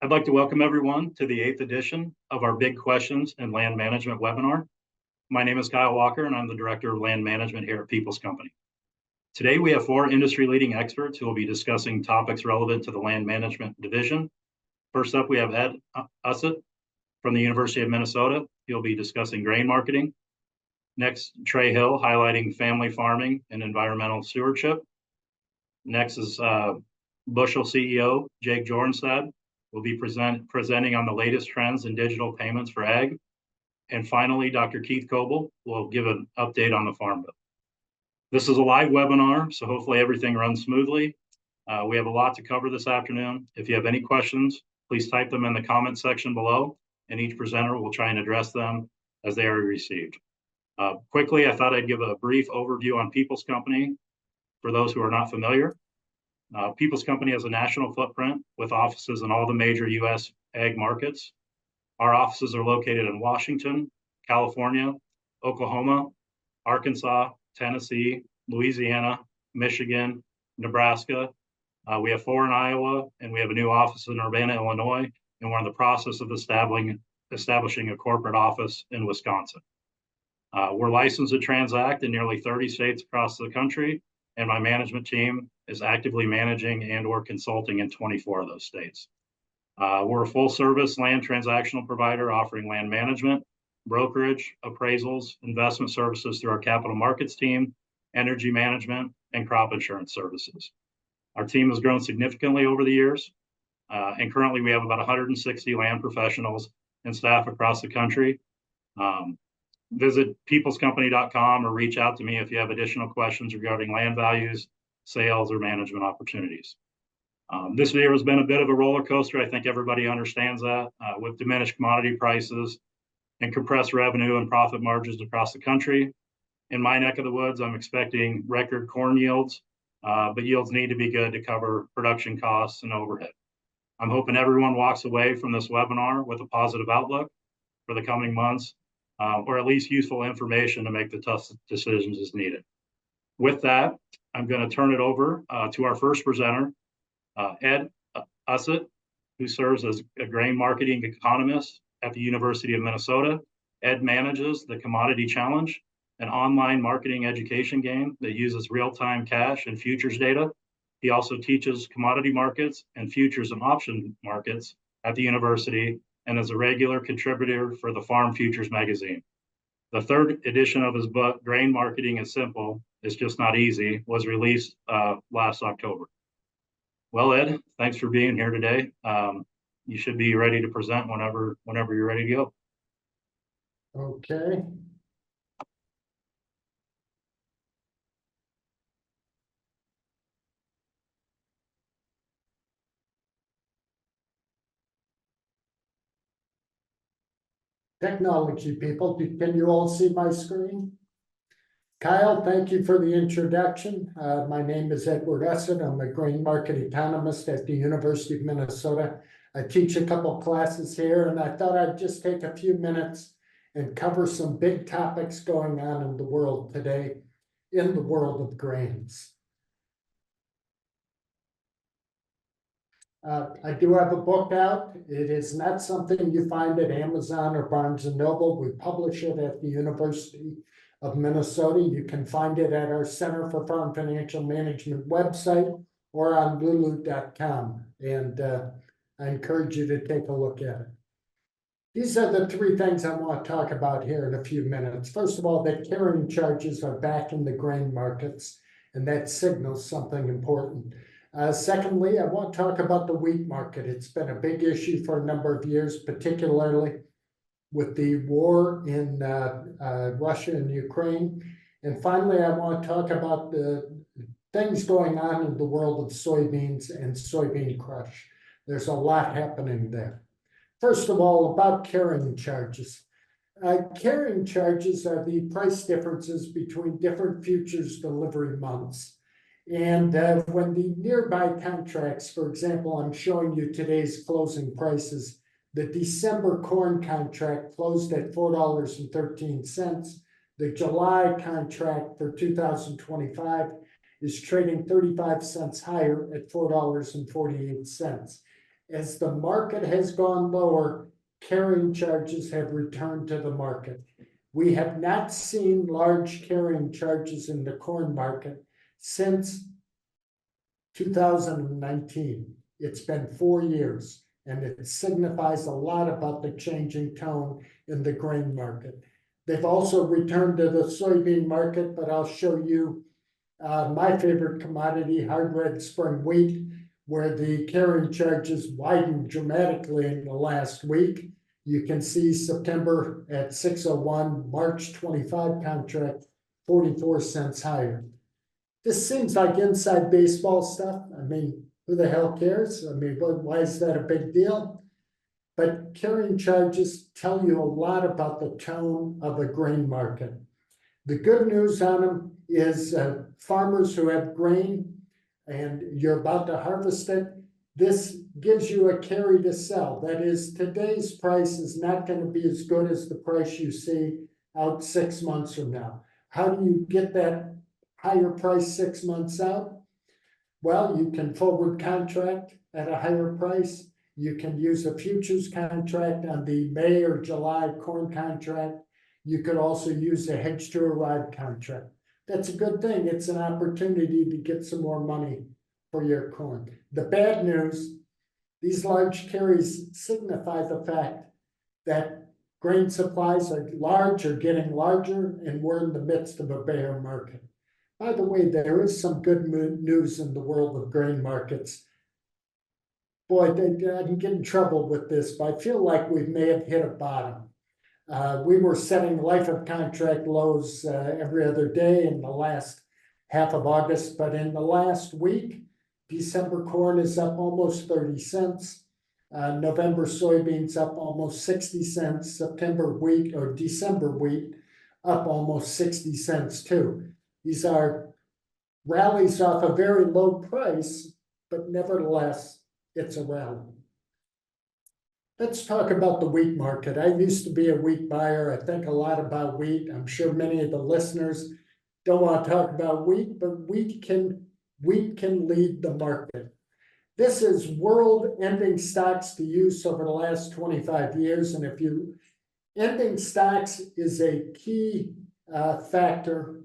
I'd like to welcome everyone to the 8th edition of our Big Questions in Land Management webinar. My name is Kyle Walker, and I'm the Director of Land Management here at Peoples Company. Today, we have 4 industry-leading experts who will be discussing topics relevant to the Land Management Division. First up, we have Ed Ussett from the University of Minnesota. He'll be discussing grain marketing. Next, Trey Hill, highlighting family farming and environmental stewardship. Next is Bushel CEO Jake Jornstad will be presenting on the latest trends in digital payments for ag. And finally, Dr. Keith Coble will give an update on the Farm Bill. This is a live webinar, so hopefully everything runs smoothly. We have a lot to cover this afternoon. If you have any questions, please type them in the comment section below, and each presenter will try and address them as they are received. Quickly, I thought I'd give a brief overview on Peoples Company for those who are not familiar. Peoples Company has a national footprint with offices in all the major U.S. ag markets. Our offices are located in Washington, California, Oklahoma, Arkansas, Tennessee, Louisiana, Michigan, Nebraska. We have 4 in Iowa, and we have a new office in Urbana, Illinois, and we're in the process of establishing a corporate office in Wisconsin. We're licensed to transact in nearly 30 states across the country, and my management team is actively managing and or consulting in 24 of those states. We're a full service land transactional provider offering land management, brokerage, appraisals, investment services through our capital markets team, energy management, and crop insurance services. Our team has grown significantly over the years, and currently we have about 160 land professionals and staff across the country. Visit peoplescompany.com or reach out to me if you have additional questions regarding land values, sales, or management opportunities. This year has been a bit of a roller coaster. I think everybody understands that with diminished commodity prices and compressed revenue and profit margins across the country. In my neck of the woods, I'm expecting record corn yields, but yields need to be good to cover production costs and overhead. I'm hoping everyone walks away from this webinar with a positive outlook for the coming months, or at least useful information to make the tough decisions as needed. With that, I'm going to turn it over to our first presenter, Ed Ussett, who serves as a grain marketing economist at the University of Minnesota. Ed manages the Commodity Challenge, an online marketing education game that uses real-time cash and futures data. He also teaches commodity markets and futures and option markets at the university and is a regular contributor for the Farm Futures magazine. The 3rd edition of his book, Grain Marketing is Simple, It's Just Not Easy, was released last October. Well, Ed, thanks for being here today. You should be ready to present whenever you're ready to go. Okay. Technology people, can you all see my screen? Kyle, thank you for the introduction. My name is Edward Ussett. I'm a grain market economist at the University of Minnesota. I teach a couple classes here, and I thought I'd just take a few minutes and cover some big topics going on in the world today, in the world of grains. I do have a book out. It is not something you find at Amazon or Barnes & Noble. We publish it at the University of Minnesota. You can find it at our Center for Farm Financial Management website or on lulu.com. And I encourage you to take a look at it. These are the 3 things I want to talk about here in a few minutes. First of all, that carrying charges are back in the grain markets, and that signals something important. Secondly, I want to talk about the wheat market. It's been a big issue for a number of years, particularly with the war in Russia and Ukraine. And finally, I want to talk about the things going on in the world of soybeans and soybean crush. There's a lot happening there. First of all, about carrying charges. Carrying charges are the price differences between different futures delivery months. And when the nearby contracts, for example, I'm showing you today's closing prices, the December corn contract closed at $4.13. The July contract for 2025 is trading 35 cents higher at $4.48. as the market has gone lower, carrying charges have returned to the market. We have not seen large carrying charges in the corn market since 2019. It's been 4 years, and it signifies a lot about the changing tone in the grain market. They've also returned to the soybean market, but I'll show you my favorite commodity, hard red spring wheat, where the carrying charges widened dramatically in the last week. You can see September at 601, March 25 contract, 44 cents higher. This seems like inside baseball stuff. I mean, who the hell cares? I mean, why is that a big deal? But carrying charges tell you a lot about the tone of a grain market. The good news on them is farmers who have grain and you're about to harvest it, this gives you a carry to sell. That is, today's price is not going to be as good as the price you see out 6 months from now. How do you get that higher price 6 months out? Well, you can forward contract at a higher price. You can use a futures contract on the May or July corn contract. You could also use a hedge to arrive contract. That's a good thing. It's an opportunity to get some more money for your corn. The bad news, these large carries signify the fact that grain supplies are large or getting larger, and we're in the midst of a bear market. By the way, there is some good news in the world of grain markets. Boy, I can get in trouble with this, but I feel like we may have hit a bottom. We were setting life of contract lows every other day in the last half of August, but in the last week, December corn is up almost 30 cents. November soybeans up almost 60 cents. September wheat or December wheat up almost 60 cents too. These are rallies off a very low price, but nevertheless, it's a rally. Let's talk about the wheat market. I used to be a wheat buyer. I think a lot about wheat. I'm sure many of the listeners don't want to talk about wheat, but wheat can lead the market. This is world ending stocks to use over the last 25 years. And ending stocks is a key factor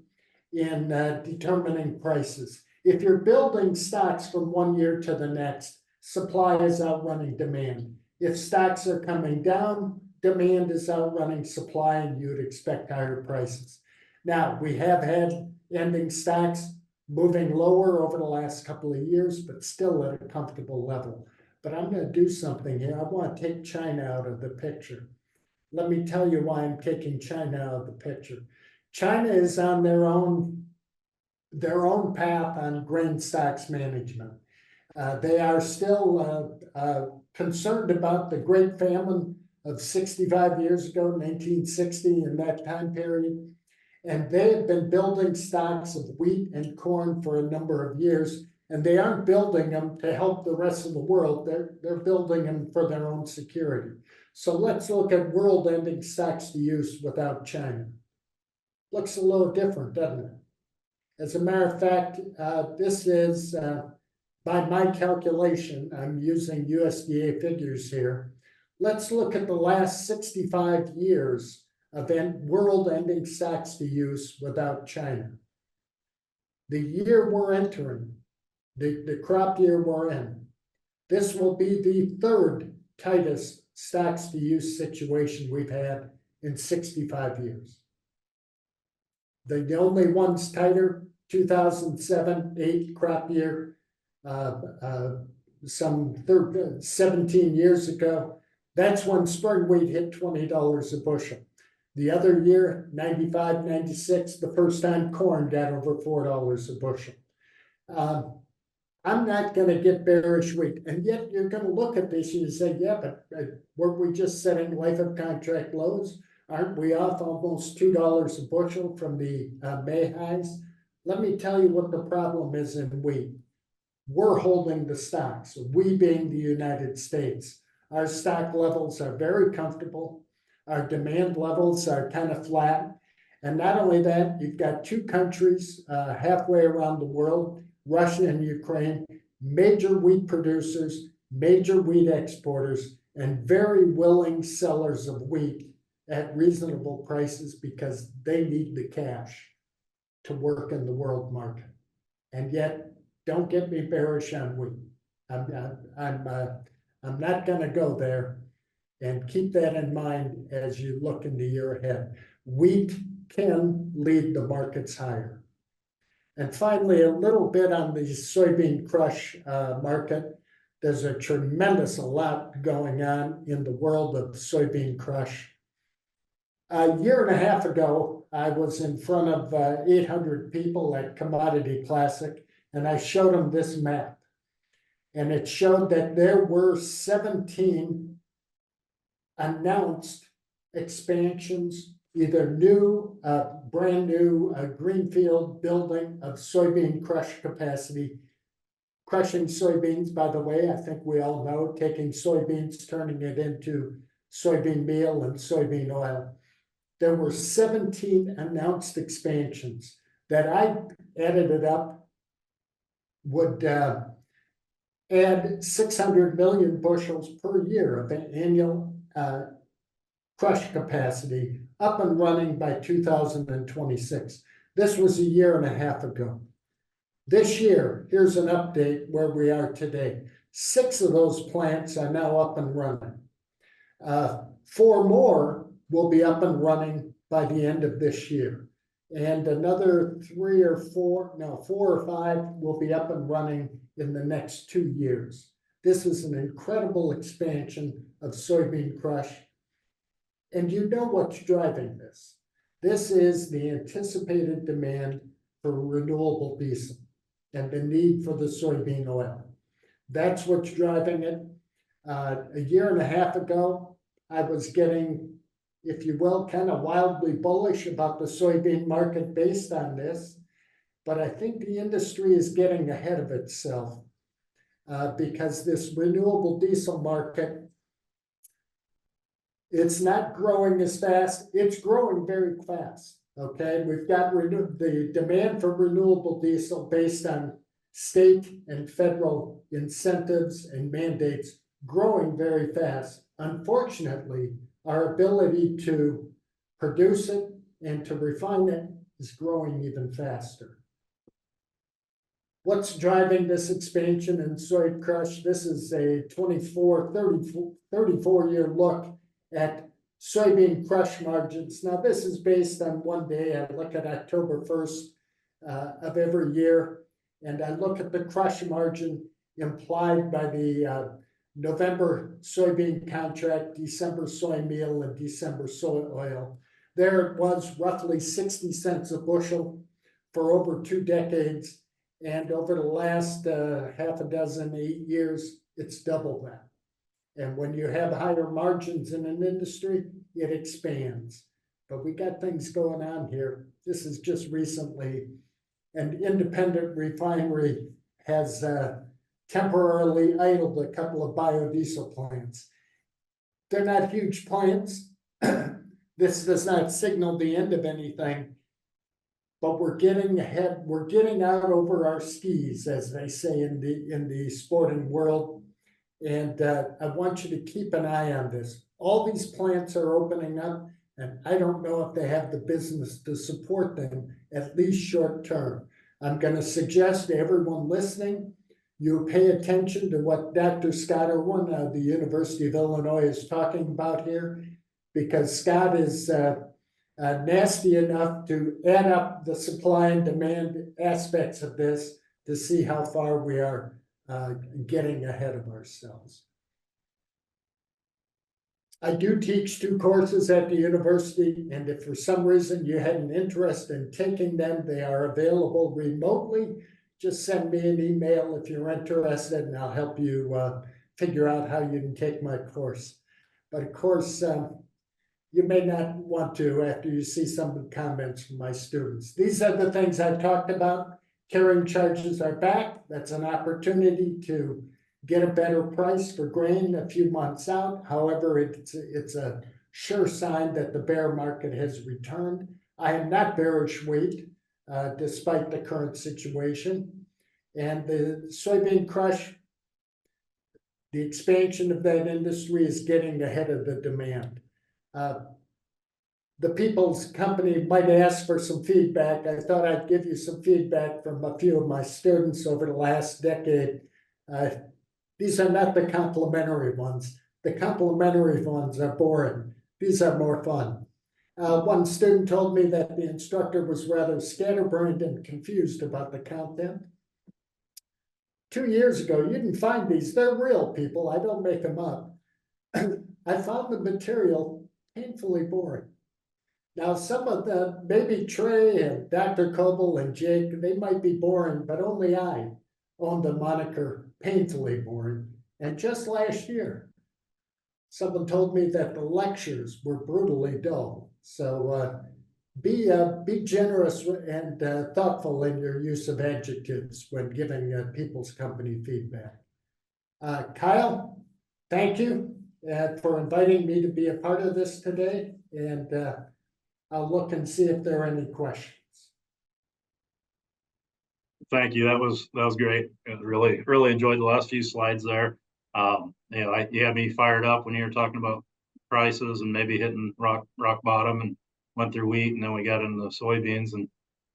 in determining prices. If you're building stocks from one year to the next, supply is outrunning demand. If stocks are coming down, demand is outrunning supply, and you would expect higher prices. Now, we have had ending stocks moving lower over the last couple of years, but still at a comfortable level. But I'm going to do something here. I want to take China out of the picture. Let me tell you why I'm taking China out of the picture. China is on their own path on grain stocks management. They are still concerned about the Great Famine of 65 years ago, 1960, in that time period. And they have been building stocks of wheat and corn for a number of years, and they aren't building them to help the rest of the world. They're building them for their own security. So let's look at world ending stocks to use without China. Looks a little different, doesn't it? As a matter of fact, this is, by my calculation, I'm using USDA figures here. Let's look at the last 65 years of world ending stocks to use without China. The year we're entering, the crop year we're in, this will be the third tightest stocks to use situation we've had in 65 years. The only ones tighter, 2007-8 crop year, some 17 years ago. That's when spring wheat hit $20 a bushel. The other year, 95, 96, the first time corn got over $4 a bushel. I'm not going to get bearish wheat. And yet you're going to look at this and you say, yeah, but weren't we just setting life of contract lows? Aren't we off almost $2 a bushel from the May highs? Let me tell you what the problem is in wheat. We're holding the stocks, we being the United States. Our stock levels are very comfortable. Our demand levels are kind of flat. And not only that, you've got two countries halfway around the world, Russia and Ukraine, major wheat producers, major wheat exporters, and very willing sellers of wheat at reasonable prices because they need the cash to work in the world market. And yet, don't get me bearish on wheat. I'm not going to go there, and keep that in mind as you look in the year ahead. Wheat can lead the markets higher. And finally, a little bit on the soybean crush market. There's a tremendous lot going on in the world of soybean crush. A year and a half ago, I was in front of 800 people at Commodity Classic, and I showed them this map. And it showed that there were 17 announced expansions, either new, brand new greenfield building of soybean crush capacity. Crushing soybeans, by the way, I think we all know, taking soybeans, turning it into soybean meal and soybean oil. There were 17 announced expansions that I added it up would add 600 million bushels per year of annual crush capacity up and running by 2026. This was a year and a half ago. This year, here's an update where we are today. 6 of those plants are now up and running. 4 more will be up and running by the end of this year. And another 4 or 5 will be up and running in the next 2 years. This is an incredible expansion of soybean crush. And you know what's driving this. This is the anticipated demand for renewable diesel and the need for the soybean oil. That's what's driving it. A year and a half ago, I was getting, if you will, kind of wildly bullish about the soybean market based on this. But I think the industry is getting ahead of itself because this renewable diesel market, it's not growing as fast. It's growing very fast. Okay, we've got the demand for renewable diesel based on state and federal incentives and mandates growing very fast. Unfortunately, our ability to produce it and to refine it is growing even faster. What's driving this expansion in soy crush? This is a 34-year look at soybean crush margins. Now, this is based on one day. I look at October 1st of every year, and I look at the crush margin implied by the November soybean contract, December soy meal, and December soy oil. There it was roughly 60 cents a bushel for over 2 decades. And over the last 8 years, it's double that. And when you have higher margins in an industry, it expands. But we got things going on here. This is just recently, an independent refinery has temporarily idled a couple of biodiesel plants. They're not huge plants. This does not signal the end of anything, but we're getting ahead. We're getting out over our skis, as they say in the sporting world. And I want you to keep an eye on this. All these plants are opening up, and I don't know if they have the business to support them, at least short term. I'm going to suggest to everyone listening, you pay attention to what Dr. Scott Irwin of the University of Illinois is talking about here, because Scott is nasty enough to add up the supply and demand aspects of this to see how far we are getting ahead of ourselves. I do teach 2 courses at the university, and if for some reason you had an interest in taking them, they are available remotely. Just send me an email if you're interested, and I'll help you figure out how you can take my course. But of course, you may not want to after you see some of the comments from my students. These are the things I've talked about. Carrying charges are back. That's an opportunity to get a better price for grain a few months out. However, it's a sure sign that the bear market has returned. I am not bearish wheat, despite the current situation. And the soybean crush, The expansion of that industry is getting ahead of the demand. The People's Company might ask for some feedback. I thought I'd give you some feedback from a few of my students over the last decade. These are not the complimentary ones. The complimentary ones are boring. These are more fun. One student told me that the instructor was rather scatterbrained and confused about the content. 2 years ago, you didn't find these. They're real, people. I don't make them up. I found the material painfully boring. Now, some of the, maybe Trey and Dr. Coble and Jake, they might be boring, but only I own the moniker painfully boring. And just last year, someone told me that the lectures were brutally dull. So be generous and thoughtful in your use of adjectives when giving People's Company feedback. Kyle, thank you for inviting me to be a part of this today. And I'll look and see if there are any questions. Thank you. That was great. Really enjoyed the last few slides there. You had me fired up when you were talking about prices and maybe hitting rock bottom, and went through wheat, and then we got into the soybeans, and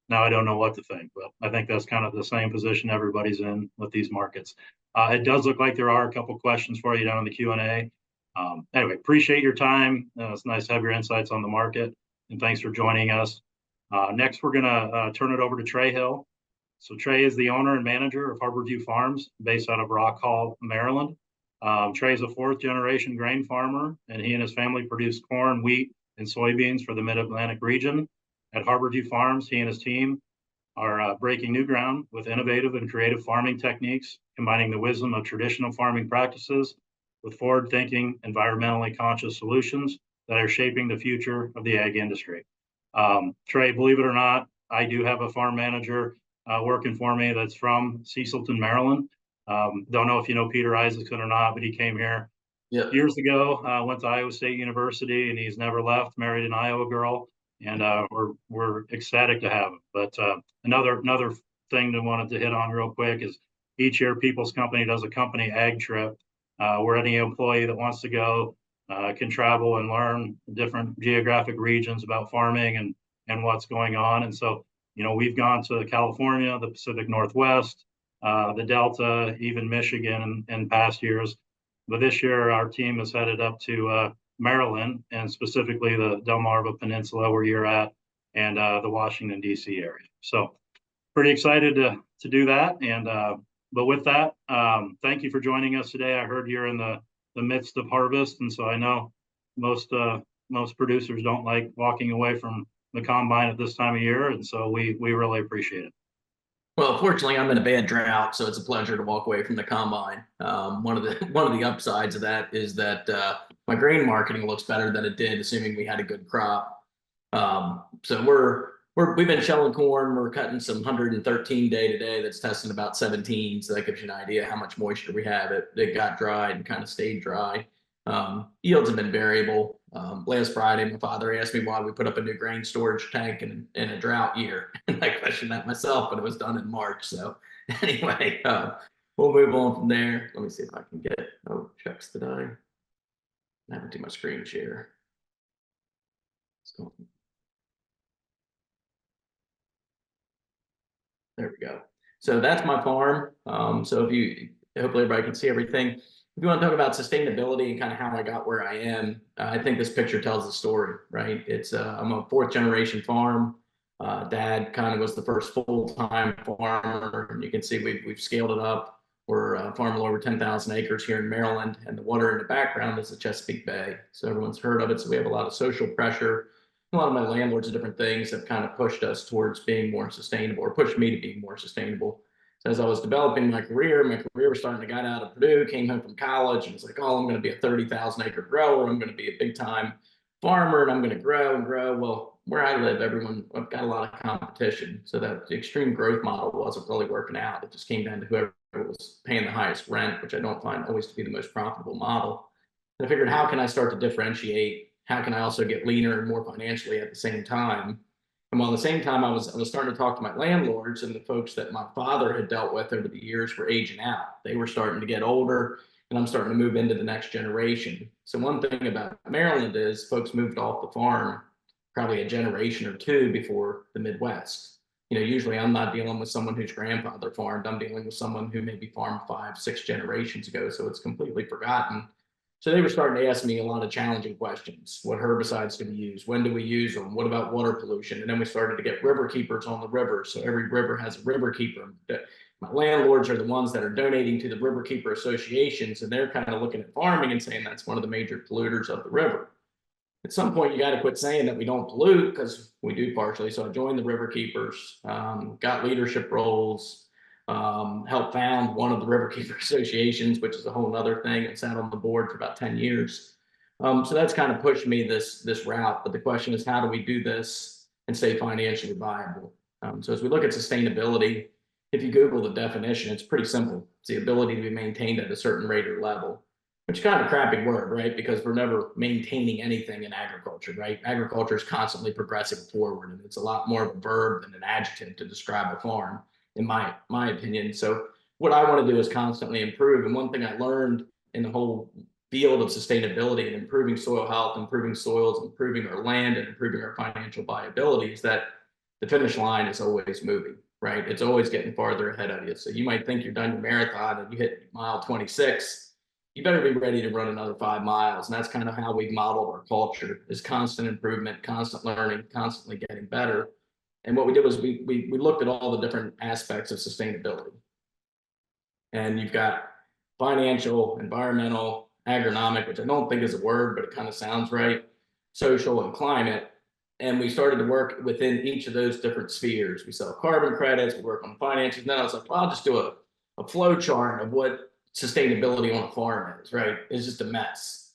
now I don't know what to think. But I think that's kind of the same position everybody's in with these markets. It does look like there are a couple questions for you down in the Q&A. Anyway, appreciate your time. It's nice to have your insights on the market, and thanks for joining us. Next, we're going to turn it over to Trey Hill. So Trey is the owner and manager of Harborview Farms, based out of Rock Hall, Maryland. Trey is a fourth-generation grain farmer, and he and his family produce corn, wheat, and soybeans for the Mid-Atlantic region. At Harborview Farms, he and his team are breaking new ground with innovative and creative farming techniques, combining the wisdom of traditional farming practices with forward-thinking, environmentally conscious solutions that are shaping the future of the ag industry. Trey, believe it or not, I do have a farm manager working for me that's from Cecilton, Maryland. Don't know if you know Peter Isaacson or not, but he came here years ago, went to Iowa State University, and he's never left, married an Iowa girl, and we're ecstatic to have him. But another thing that I wanted to hit on real quick is each year People's Company does a company ag trip where any employee that wants to go can travel and learn different geographic regions about farming and what's going on. And so, we've gone to California, the Pacific Northwest, the Delta, even Michigan in past years. But this year, our team is headed up to Maryland, and specifically the Delmarva Peninsula where you're at, and the Washington, D.C. area. So pretty excited to do that. And but with that, thank you for joining us today. I heard you're in the midst of harvest, and so I know most producers don't like walking away from the combine at this time of year, and so we really appreciate it. Well, fortunately, I'm in a bad drought, so it's a pleasure to walk away from the combine. One of the upsides of that is that my grain marketing looks better than it did, assuming we had a good crop. So we've been shelling corn. We're cutting some 113 day to day. That's testing about 17. So that gives you an idea how much moisture we have. It got dry and kind of stayed dry. Yields have been variable. Last Friday, my father asked me why we put up a new grain storage tank in a drought year. And I questioned that myself, but it was done in March. So anyway, we'll move on from there. Let me see if I can get, checks today. I'm having too much screen share. There we go. So that's my farm. So hopefully everybody can see everything. If you want to talk about sustainability and kind of how I got where I am, I think this picture tells the story, right? I'm a fourth generation farm. Dad kind of was the first full-time farmer, and you can see we've scaled it up. We're farming over 10,000 acres here in Maryland, and the water in the background is the Chesapeake Bay. So everyone's heard of it. So we have a lot of social pressure. A lot of my landlords and different things have kind of pushed us towards being more sustainable, or pushed me to be more sustainable. So as I was developing my career was starting to get out of Purdue, came home from college, and was like, oh, I'm going to be a 30,000 acre grower. I'm going to be a big time farmer, and I'm going to grow and grow. Well, where I live, I've got a lot of competition. So that extreme growth model wasn't really working out. It just came down to whoever was paying the highest rent, which I don't find always to be the most profitable model. And I figured, how can I start to differentiate? How can I also get leaner and more financially at the same time? And while at the same time, I was starting to talk to my landlords, and the folks that my father had dealt with over the years were aging out. They were starting to get older, and I'm starting to move into the next generation. So one thing about Maryland is folks moved off the farm probably a generation or two before the Midwest. You know, usually I'm not dealing with someone whose grandfather farmed. I'm dealing with someone who maybe farmed 5, 6 generations ago. So it's completely forgotten. So they were starting to ask me a lot of challenging questions. What herbicides do we use? When do we use them? What about water pollution? And then we started to get river keepers on the river. So every river has a river keeper. My landlords are the ones that are donating to the river keeper associations, and they're kind of looking at farming and saying that's one of the major polluters of the river. At some point, you got to quit saying that we don't pollute, because we do partially. So I joined the river keepers, got leadership roles, helped found one of the river keeper associations, which is a whole other thing, and sat on the board for about 10 years. So that's kind of pushed me this route. But the question is, how do we do this and stay financially viable? So as we look at sustainability, if you Google the definition, it's pretty simple. It's the ability to be maintained at a certain rate or level, which is kind of a crappy word, right? Because we're never maintaining anything in agriculture, right? Agriculture is constantly progressing forward, and it's a lot more of a verb than an adjective to describe a farm, in my opinion. So what I want to do is constantly improve. And one thing I learned in the whole field of sustainability and improving soil health, improving soils, improving our land, and improving our financial viability is that the finish line is always moving, right? It's always getting farther ahead of you. So you might think you're done your marathon and you hit mile 26. You better be ready to run another 5 miles. And that's kind of how we've modeled our culture, is constant improvement, constant learning, constantly getting better. And what we did was we looked at all the different aspects of sustainability. And you've got financial, environmental, agronomic, which I don't think is a word, but it kind of sounds right, social, and climate. And we started to work within each of those different spheres. We sell carbon credits, we work on finances. And then I was like, well, I'll just do a flow chart of what sustainability on a farm is, right? It's just a mess.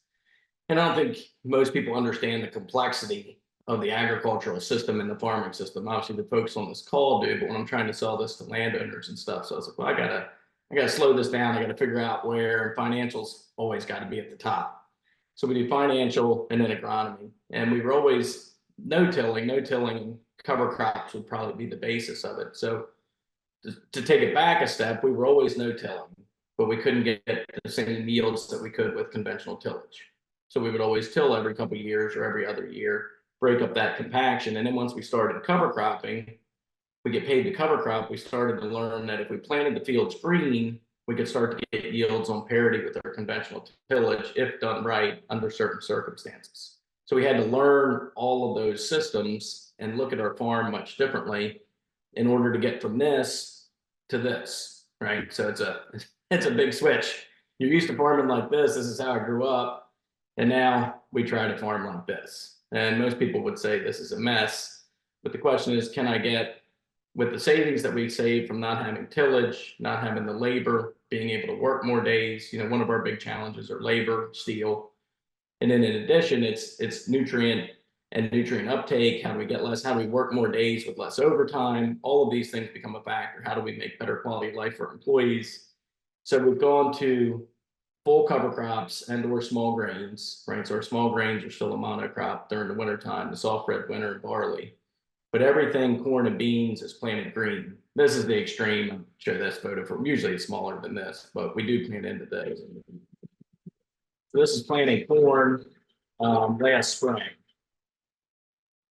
And I don't think most people understand the complexity of the agricultural system and the farming system. Obviously, the folks on this call do, but when I'm trying to sell this to landowners and stuff, so I was like, well, I gotta slow this down. I gotta figure out where financials always got to be at the top. So we do financial and then agronomy, and we were always no-tilling, and cover crops would probably be the basis of it. So to take it back a step, we were always no-tilling, but we couldn't get the same yields that we could with conventional tillage. So we would always till every couple of years or every other year, break up that compaction. And then once we started cover cropping, we get paid to cover crop. We started to learn that if we planted the fields green, we could start to get yields on parity with our conventional tillage if done right under certain circumstances. So we had to learn all of those systems and look at our farm much differently in order to get from this to this, right? So it's a big switch. You're used to farming like this. This is how I grew up. And now we try to farm like this. And most people would say this is a mess. But the question is, can I get, with the savings that we save from not having tillage, not having the labor, being able to work more days, you know, one of our big challenges are labor, steel. And then in addition, it's nutrient and nutrient uptake. How do we get less? How do we work more days with less overtime? All of these things become a factor. How do we make better quality of life for employees? So we've gone to full cover crops and or small grains, right? So our small grains are still a monocrop during the wintertime, the soft red winter and barley. But everything, corn and beans, is planted green. This is the extreme. I'll show this photo for, usually it's smaller than this, but we do plant into those. So this is planting corn last spring.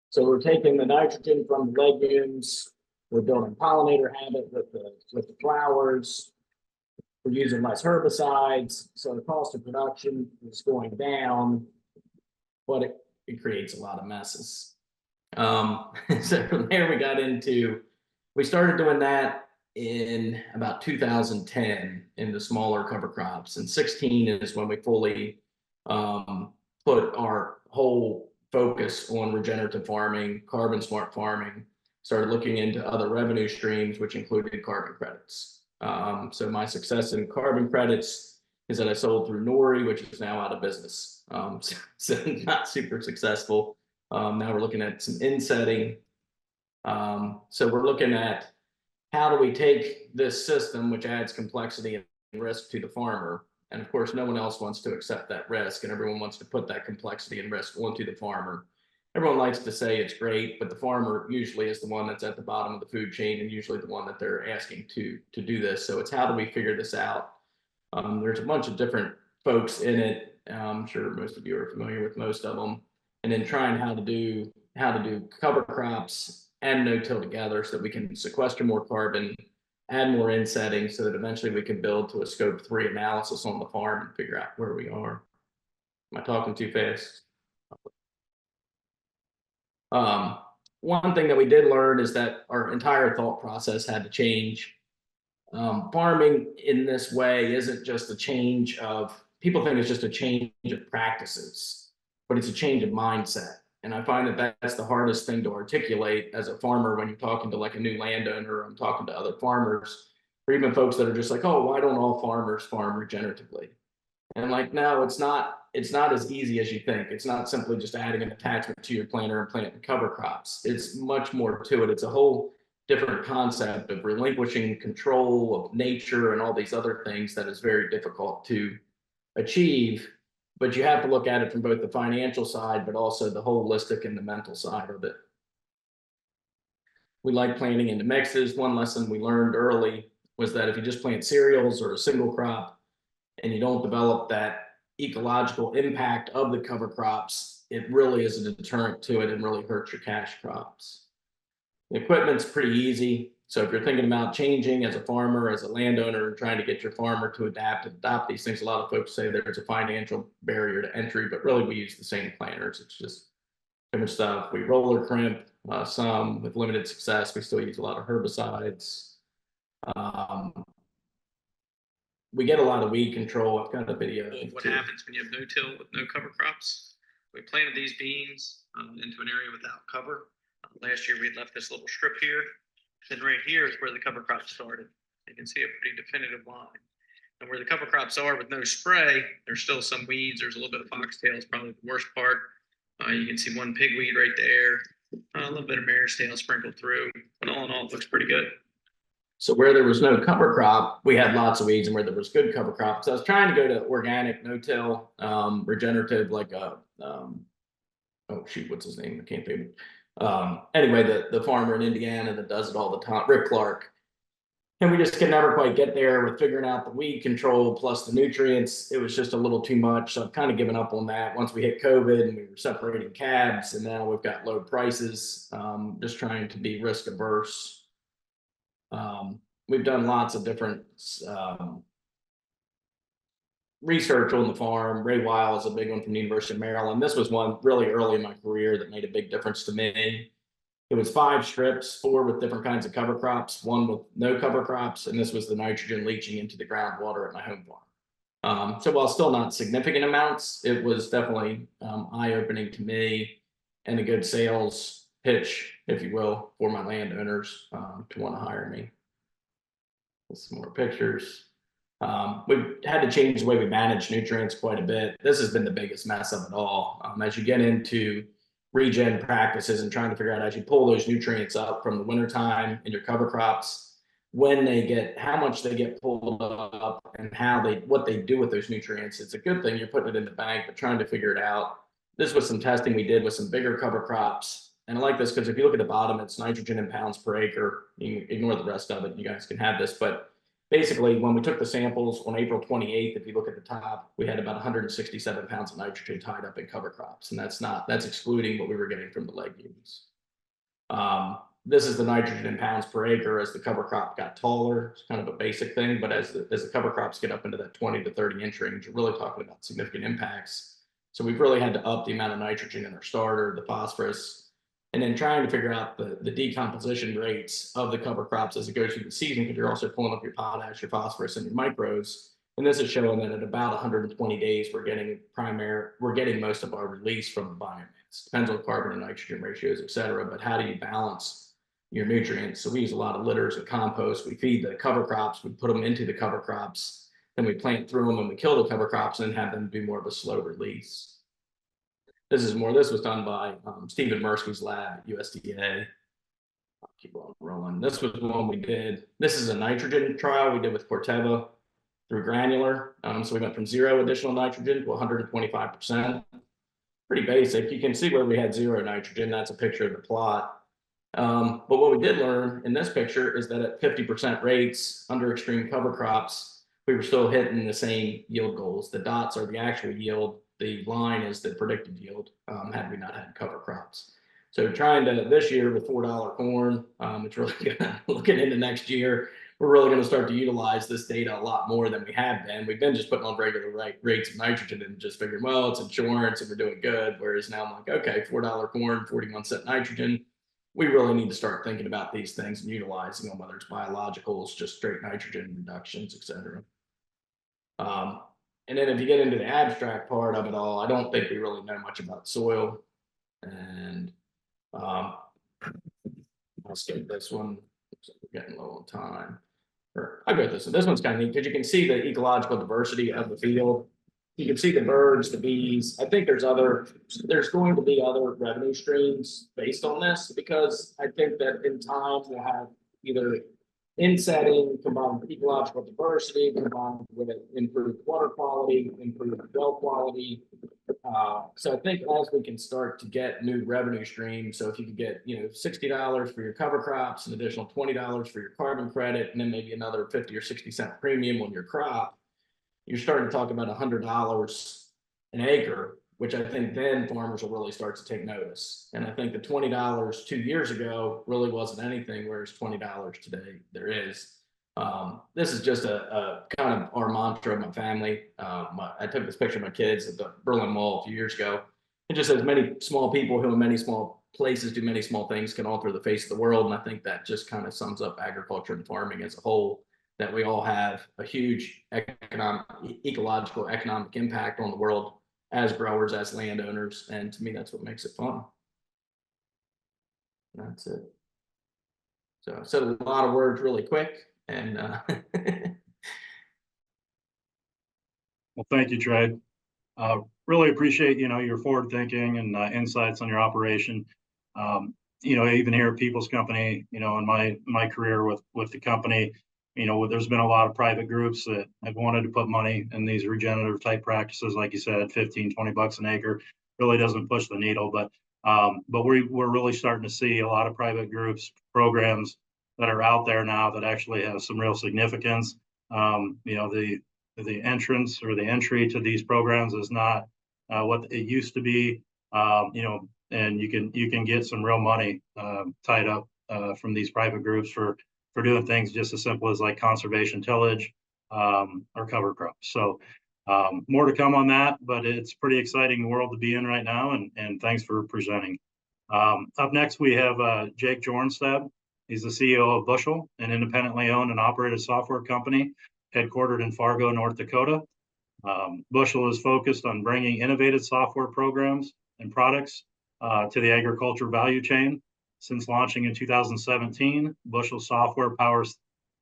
So we're taking the nitrogen from the legumes. We're building pollinator habit with the flowers. We're using less herbicides. So the cost of production is going down, but it creates a lot of messes. So from there we started doing that in about 2010 in the smaller cover crops, and 16 is when we fully put our whole focus on regenerative farming, carbon smart farming, started looking into other revenue streams, which included carbon credits. So my success in carbon credits is that I sold through Nori, which is now out of business. So not super successful. Now we're looking at some insetting. So we're looking at how do we take this system, which adds complexity and risk to the farmer. And of course, no one else wants to accept that risk, and everyone wants to put that complexity and risk onto the farmer. Everyone likes to say it's great, but the farmer usually is the one that's at the bottom of the food chain, and usually the one that they're asking to do this. So it's how do we figure this out? There's a bunch of different folks in it. I'm sure most of you are familiar with most of them. And then trying how to do cover crops and no-till together so that we can sequester more carbon, add more insetting so that eventually we can build to a scope 3 analysis on the farm and figure out where we are. Am I talking too fast? One thing that we did learn is that our entire thought process had to change. Farming in this way isn't just a change of, people think it's just a change of practices, but it's a change of mindset. And I find that that's the hardest thing to articulate as a farmer when you're talking to like a new landowner, or I'm talking to other farmers, or even folks that are just like, oh, why don't all farmers farm regeneratively? And like, no, it's not as easy as you think. It's not simply just adding an attachment to your planter and planting cover crops. It's much more to it. It's a whole different concept of relinquishing control of nature and all these other things that is very difficult to achieve. But you have to look at it from both the financial side, but also the holistic and the mental side of it. We like planting into mixes. One lesson we learned early was that if you just plant cereals or a single crop and you don't develop that ecological impact of the cover crops, it really is a deterrent to it and really hurts your cash crops. The equipment's pretty easy. So if you're thinking about changing as a farmer, as a landowner, and trying to get your farmer to adopt these things, a lot of folks say there's a financial barrier to entry, but really we use the same planters. It's just different stuff. We roller crimp, some with limited success. We still use a lot of herbicides. We get a lot of weed control. I've got a video. What happens when you have no-till with no cover crops? We planted these beans into an area without cover. Last year we had left this little strip here. Then right here is where the cover crops started. You can see a pretty definitive line. And where the cover crops are with no spray, there's still some weeds. There's a little bit of foxtail is probably the worst part. You can see one pigweed right there. A little bit of mare's tail sprinkled through. But all in all, it looks pretty good. So where there was no cover crop, we had lots of weeds, and where there was good cover crop. So I was trying to go to organic, no-till, regenerative, like a, oh shoot, what's his name? I can't think. Anyway, the farmer in Indiana that does it all the time, Rick Clark. And we just could never quite get there with figuring out the weed control plus the nutrients. It was just a little too much. So I've kind of given up on that. Once we hit COVID and we were separating cabs, and now we've got low prices, just trying to be risk averse. We've done lots of different research on the farm. Ray Weil is a big one from the University of Maryland. This was one really early in my career that made a big difference to me. It was 5 strips, 4 with different kinds of cover crops, 1 with no cover crops, and this was the nitrogen leaching into the groundwater at my home farm. So while still not significant amounts, it was definitely eye-opening to me, and a good sales pitch, if you will, for my landowners to want to hire me. Some more pictures. We've had to change the way we manage nutrients quite a bit. This has been the biggest mess of it all. As you get into regen practices and trying to figure out, as you pull those nutrients up from the wintertime in your cover crops, when they get, how much they get pulled up and what they do with those nutrients. It's a good thing you're putting it in the bank, but trying to figure it out. This was some testing we did with some bigger cover crops. And I like this because if you look at the bottom, it's nitrogen in pounds per acre. You can ignore the rest of it. You guys can have this. But basically, when we took the samples on April 28th, if you look at the top, we had about 167 pounds of nitrogen tied up in cover crops. And that's excluding what we were getting from the legumes. This is the nitrogen in pounds per acre as the cover crop got taller. It's kind of a basic thing. But as the cover crops get up into that 20 to 30 inch range, you're really talking about significant impacts. So we've really had to up the amount of nitrogen in our starter, the phosphorus, and then trying to figure out the decomposition rates of the cover crops as it goes through the season, because you're also pulling up your potash, your phosphorus, and your micros. And this is showing that at about 120 days, we're getting most of our release from the biomass. Depends on carbon and nitrogen ratios, et cetera. But how do you balance your nutrients? So we use a lot of litters and compost. We feed the cover crops, we put them into the cover crops, then we plant through them and we kill the cover crops and have them do more of a slow release. This was done by Stephen Mirsky's lab at USDA. I'll keep on rolling. This was one we did. This is a nitrogen trial we did with Corteva through granular. So we went from 0 additional nitrogen to 125%. Pretty basic. You can see where we had 0 nitrogen. That's a picture of the plot. But what we did learn in this picture is that at 50% rates under extreme cover crops, we were still hitting the same yield goals. The dots are the actual yield. The line is the predicted yield, had we not had cover crops. So trying to, this year with $4 corn, it's really good. Looking into next year, we're really going to start to utilize this data a lot more than we have been. We've been just putting on regular rates of nitrogen and just figuring, well, it's insurance and we're doing good. Whereas now I'm like, okay, $4 corn, 41-cent nitrogen. We really need to start thinking about these things and utilizing them, whether it's biologicals, just straight nitrogen reductions, et cetera. And then if you get into the abstract part of it all, I don't think we really know much about soil. And I'll skip this one. Looks like we're getting low on time. Or I'll go with this one. This one's kind of neat because you can see the ecological diversity of the field. You can see the birds, the bees. I think there's going to be other revenue streams based on this, because I think that in time we'll have either insetting combined with ecological diversity, combined with improved water quality, improved well quality. So I think as we can start to get new revenue streams, so if you could get, $60 for your cover crops, an additional $20 for your carbon credit, and then maybe another 50 or 60 cent premium on your crop, you're starting to talk about $100 an acre, which I think then farmers will really start to take notice. And I think the $20 2 years ago really wasn't anything, whereas $20 today there is. This is just a kind of our mantra of my family. I took this picture of my kids at the Berlin Mall a few years ago. It just says many small people who in many small places do many small things can alter the face of the world. And I think that just kind of sums up agriculture and farming as a whole, that we all have a huge ecological economic impact on the world as growers, as landowners. And to me, that's what makes it fun. That's it. So I said a lot of words really quick. And Well, thank you, Trey. Really appreciate, your forward thinking and insights on your operation. Even here at People's Company, in my career with the company, there's been a lot of private groups that have wanted to put money in these regenerative type practices. Like you said, 15, 20 bucks an acre really doesn't push the needle, but we're really starting to see a lot of private groups, programs that are out there now that actually have some real significance. The entrance or the entry to these programs is not what it used to be, and you can get some real money tied up from these private groups for doing things just as simple as like conservation tillage or cover crops. So more to come on that, but it's pretty exciting world to be in right now. And thanks for presenting. Up next, we have Jake Jornstad. He's the CEO of Bushel, an independently owned and operated software company headquartered in Fargo, North Dakota. Bushel is focused on bringing innovative software programs and products to the agriculture value chain. Since launching in 2017, Bushel software powers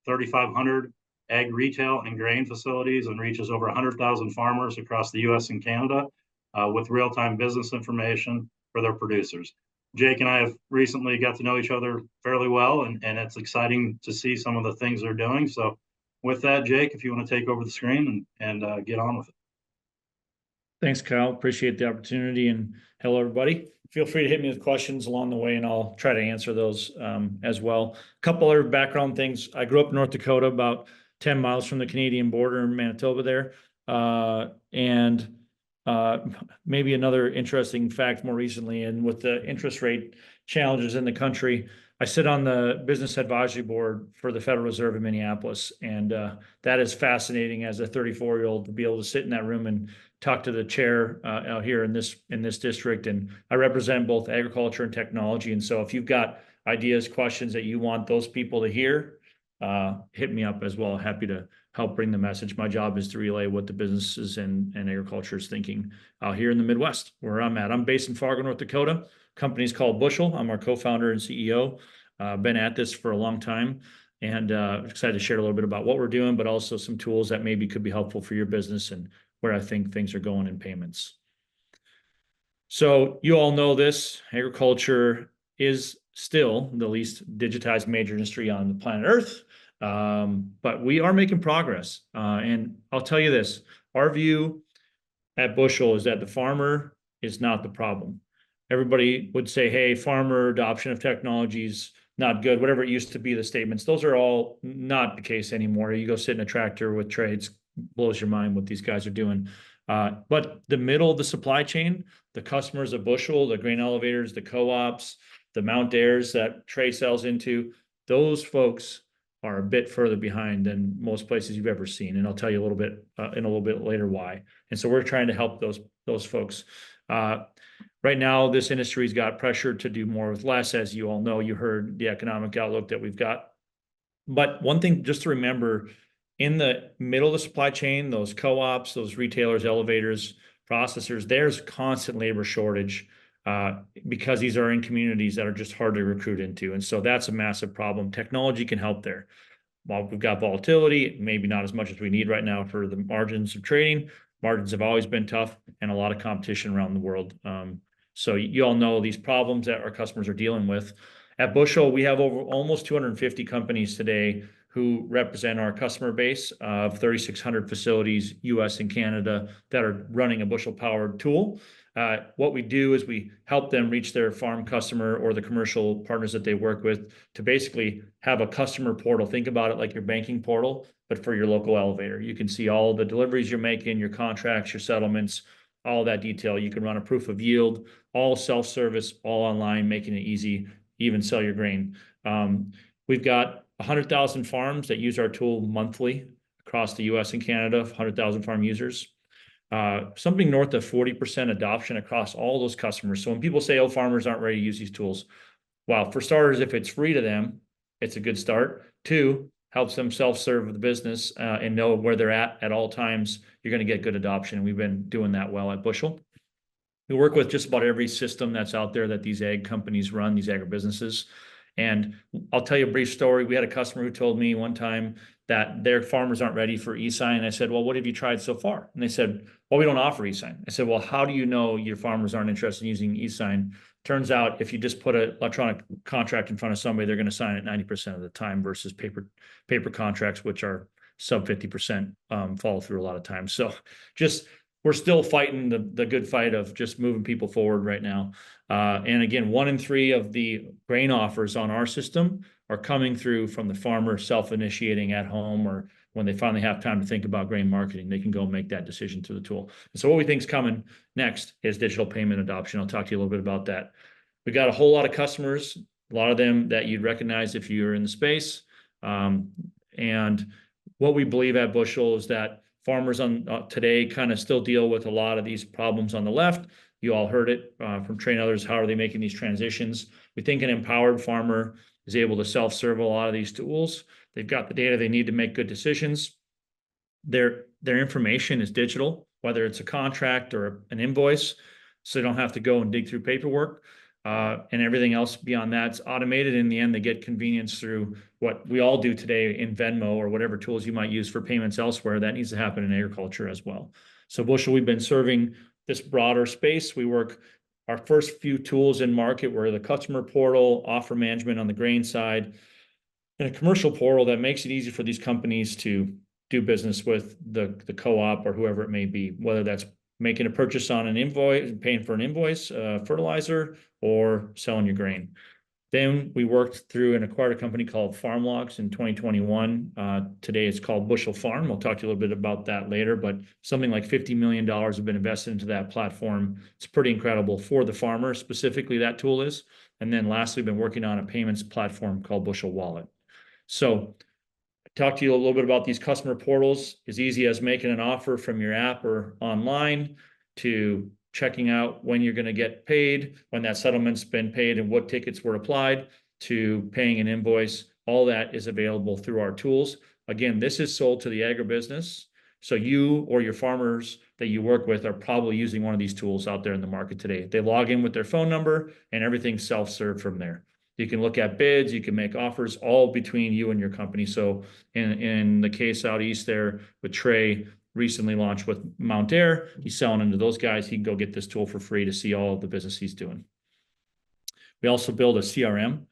3,500 ag retail and grain facilities and reaches over 100,000 farmers across the U.S. and Canada with real-time business information for their producers. Jake and I have recently got to know each other fairly well, and it's exciting to see some of the things they're doing. So with that, Jake, if you want to take over the screen and get on with it. Thanks, Kyle. Appreciate the opportunity, and hello, everybody. Feel free to hit me with questions along the way, and I'll try to answer those as well. A couple other background things. I grew up in North Dakota, about 10 miles from the Canadian border in Manitoba there. Maybe another interesting fact more recently, and with the interest rate challenges in the country, I sit on the business advisory board for the Federal Reserve in Minneapolis. And that is fascinating as a 34-year-old to be able to sit in that room and talk to the chair out here in this district. And I represent both agriculture and technology. And so if you've got ideas, questions that you want those people to hear, hit me up as well. Happy to help bring the message. My job is to relay what the businesses and agriculture is thinking out here in the Midwest, where I'm at. I'm based in Fargo, North Dakota. Company's called Bushel. I'm our co-founder and CEO. Been at this for a long time, and excited to share a little bit about what we're doing, but also some tools that maybe could be helpful for your business and where I think things are going in payments. So you all know this, agriculture is still the least digitized major industry on the planet Earth. But we are making progress. And I'll tell you this, our view at Bushel is that the farmer is not the problem. Everybody would say, hey, farmer adoption of technologies not good, whatever it used to be, the statements, those are all not the case anymore. You go sit in a tractor with trades, blows your mind what these guys are doing. But the middle of the supply chain, the customers of Bushel, the grain elevators, the co-ops, the Mount Airs that Trey sells into, those folks are a bit further behind than most places you've ever seen. And I'll tell you a little bit in a little bit later why. And so we're trying to help those folks. Right now, this industry's got pressure to do more with less. As you all know, you heard the economic outlook that we've got. But one thing just to remember, in the middle of the supply chain, those co-ops, those retailers, elevators, processors, there's constant labor shortage because these are in communities that are just hard to recruit into. And so that's a massive problem. Technology can help there. While we've got volatility, maybe not as much as we need right now for the margins of trading. Margins have always been tough and a lot of competition around the world. So you all know these problems that our customers are dealing with. At Bushel, we have over almost 250 companies today who represent our customer base of 3,600 facilities, US and Canada, that are running a Bushel powered tool. What we do is we help them reach their farm customer or the commercial partners that they work with to basically have a customer portal. Think about it like your banking portal, but for your local elevator. You can see all the deliveries you're making, your contracts, your settlements, all that detail. You can run a proof of yield, all self-service, all online, making it easy, even sell your grain. We've got 100,000 farms that use our tool monthly across the US and Canada, 100,000 farm users. Something north of 40% adoption across all those customers. So when people say, oh, farmers aren't ready to use these tools, well, for starters, if it's free to them, it's a good start. Two, helps them self-serve the business and know where they're at all times. You're going to get good adoption. We've been doing that well at Bushel. We work with just about every system that's out there that these ag companies run, these agribusinesses. And I'll tell you a brief story. We had a customer who told me one time that their farmers aren't ready for e-sign. And I said, well, what have you tried so far? And they said, well, we don't offer e-sign. I said, well, how do you know your farmers aren't interested in using e-sign? Turns out if you just put an electronic contract in front of somebody, they're going to sign it 90% of the time versus paper contracts, which are sub 50% follow through a lot of times. So just we're still fighting the good fight of just moving people forward right now. And again, 1 in 3 of the grain offers on our system are coming through from the farmer self-initiating at home, or when they finally have time to think about grain marketing, they can go make that decision through the tool. And so what we think is coming next is digital payment adoption. I'll talk to you a little bit about that. We got a whole lot of customers, a lot of them that you'd recognize if you're in the space. And what we believe at Bushel is that farmers on today kind of still deal with a lot of these problems on the left. You all heard it from Trey and others. How are they making these transitions? We think an empowered farmer is able to self-serve a lot of these tools. They've got the data they need to make good decisions. Their information is digital, whether it's a contract or an invoice, so they don't have to go and dig through paperwork. And everything else beyond that's automated. In the end, they get convenience through what we all do today in Venmo or whatever tools you might use for payments elsewhere. That needs to happen in agriculture as well. So Bushel, we've been serving this broader space. We work our first few tools in market were the customer portal, offer management on the grain side, and a commercial portal that makes it easy for these companies to do business with the co-op or whoever it may be, whether that's making a purchase on an invoice, paying for an invoice, fertilizer, or selling your grain. Then we worked through and acquired a company called Farm Logs in 2021. Today it's called Bushel Farm. We'll talk to you a little bit about that later, but something like $50 million have been invested into that platform. It's pretty incredible for the farmer, specifically that tool is. And then lastly, we've been working on a payments platform called Bushel Wallet. So talk to you a little bit about these customer portals, as easy as making an offer from your app or online to checking out when you're going to get paid, when that settlement's been paid and what tickets were applied, to paying an invoice. All that is available through our tools. Again, this is sold to the agribusiness. So you or your farmers that you work with are probably using one of these tools out there in the market today. They log in with their phone number and everything's self-served from there. You can look at bids, you can make offers, all between you and your company. So in the case out east there with Trey, recently launched with Mount Air, he's selling into those guys. He can go get this tool for free to see all of the business he's doing. We also build a CRM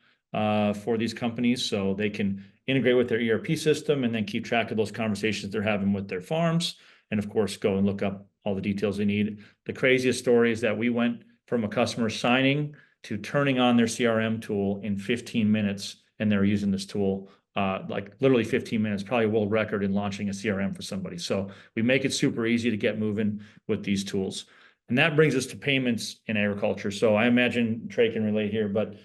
for these companies so they can integrate with their ERP system and then keep track of those conversations they're having with their farms. And of course, go and look up all the details they need. The craziest story is that we went from a customer signing to turning on their CRM tool in 15 minutes, and they're using this tool like literally 15 minutes, probably a world record in launching a CRM for somebody. So we make it super easy to get moving with these tools. And that brings us to payments in agriculture. So I imagine Trey can relate here, but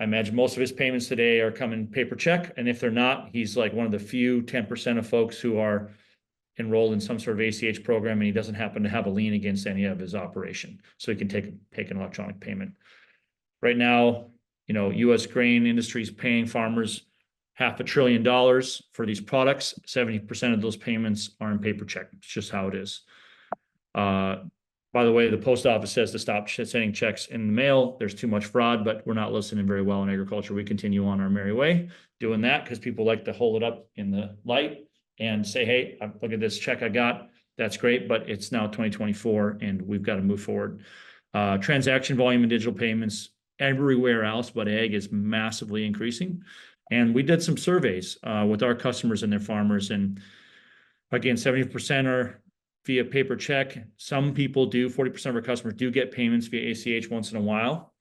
I imagine most of his payments today are coming paper check. And if they're not, he's like one of the few 10% of folks who are enrolled in some sort of ACH program, and he doesn't happen to have a lien against any of his operation. So he can take an electronic payment. Right now, U.S. grain industry is paying farmers $500 billion for these products. 70% of those payments are in paper check. It's just how it is. By the way, the post office says to stop sending checks in the mail. There's too much fraud, but we're not listening very well in agriculture. We continue on our merry way doing that because people like to hold it up in the light and say, hey, look at this check I got. That's great, but it's now 2024 and we've got to move forward. Transaction volume and digital payments everywhere else but ag is massively increasing. And we did some surveys with our customers and their farmers. And again, 70% are via paper check. Some people do, 40% of our customers do get payments via ACH once in a while,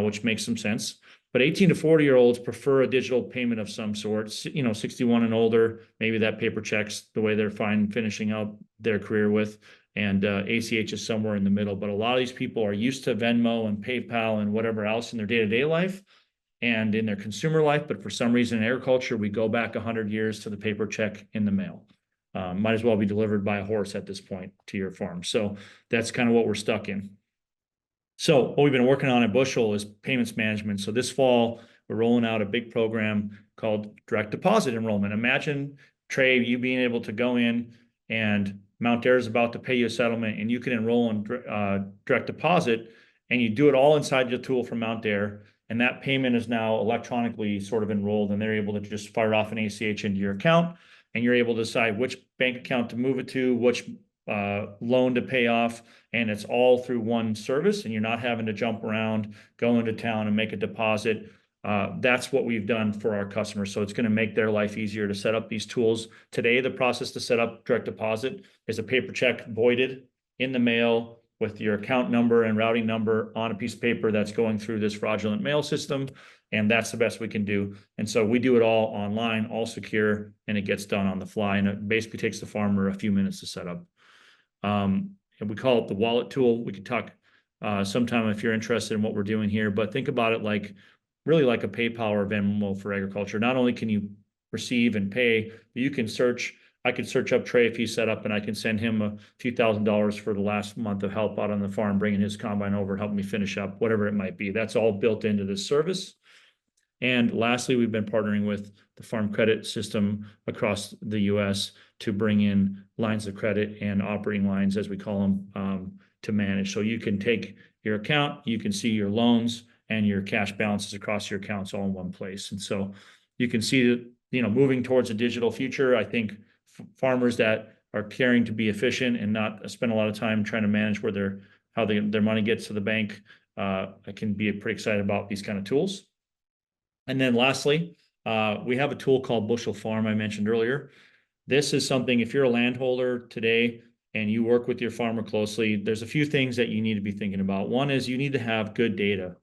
which makes some sense. But 18 to 40-year-olds prefer a digital payment of some sort, 61 and older, maybe that paper check's the way they're fine finishing out their career with. And ACH is somewhere in the middle. But a lot of these people are used to Venmo and PayPal and whatever else in their day-to-day life and in their consumer life. But for some reason in agriculture, we go back 100 years to the paper check in the mail. Might as well be delivered by a horse at this point to your farm. So that's kind of what we're stuck in. So what we've been working on at Bushel is payments management. So this fall, we're rolling out a big program called direct deposit enrollment. Imagine, Trey, you being able to go in and Mount Dare is about to pay you a settlement and you can enroll in direct deposit and you do it all inside your tool from Mount Dare. And that payment is now electronically sort of enrolled and they're able to just fire off an ACH into your account. And you're able to decide which bank account to move it to, which loan to pay off, and it's all through one service, and you're not having to jump around, go into town and make a deposit. That's what we've done for our customers. So it's going to make their life easier to set up these tools. Today, the process to set up direct deposit is a paper check voided in the mail with your account number and routing number on a piece of paper that's going through this fraudulent mail system. And that's the best we can do. And so we do it all online, all secure, and it gets done on the fly. And it basically takes the farmer a few minutes to set up. And we call it the wallet tool. We could talk sometime if you're interested in what we're doing here, but think about it like really like a PayPal or Venmo for agriculture. Not only can you receive and pay, but you can search. I could search up Trey if he's set up and I can send him a few $1,000s for the last month of help out on the farm, bringing his combine over, helping me finish up, whatever it might be. That's all built into this service. And lastly, we've been partnering with the farm credit system across the U.S. to bring in lines of credit and operating lines, as we call them, to manage. So you can take your account, you can see your loans and your cash balances across your accounts all in one place. And so you can see that, moving towards a digital future, I think farmers that are caring to be efficient and not spend a lot of time trying to manage how their money gets to the bank, I can be pretty excited about these kind of tools. And then lastly, we have a tool called Bushel Farm I mentioned earlier. This is something, if you're a landholder today and you work with your farmer closely, there's a few things that you need to be thinking about. One is you need to have good data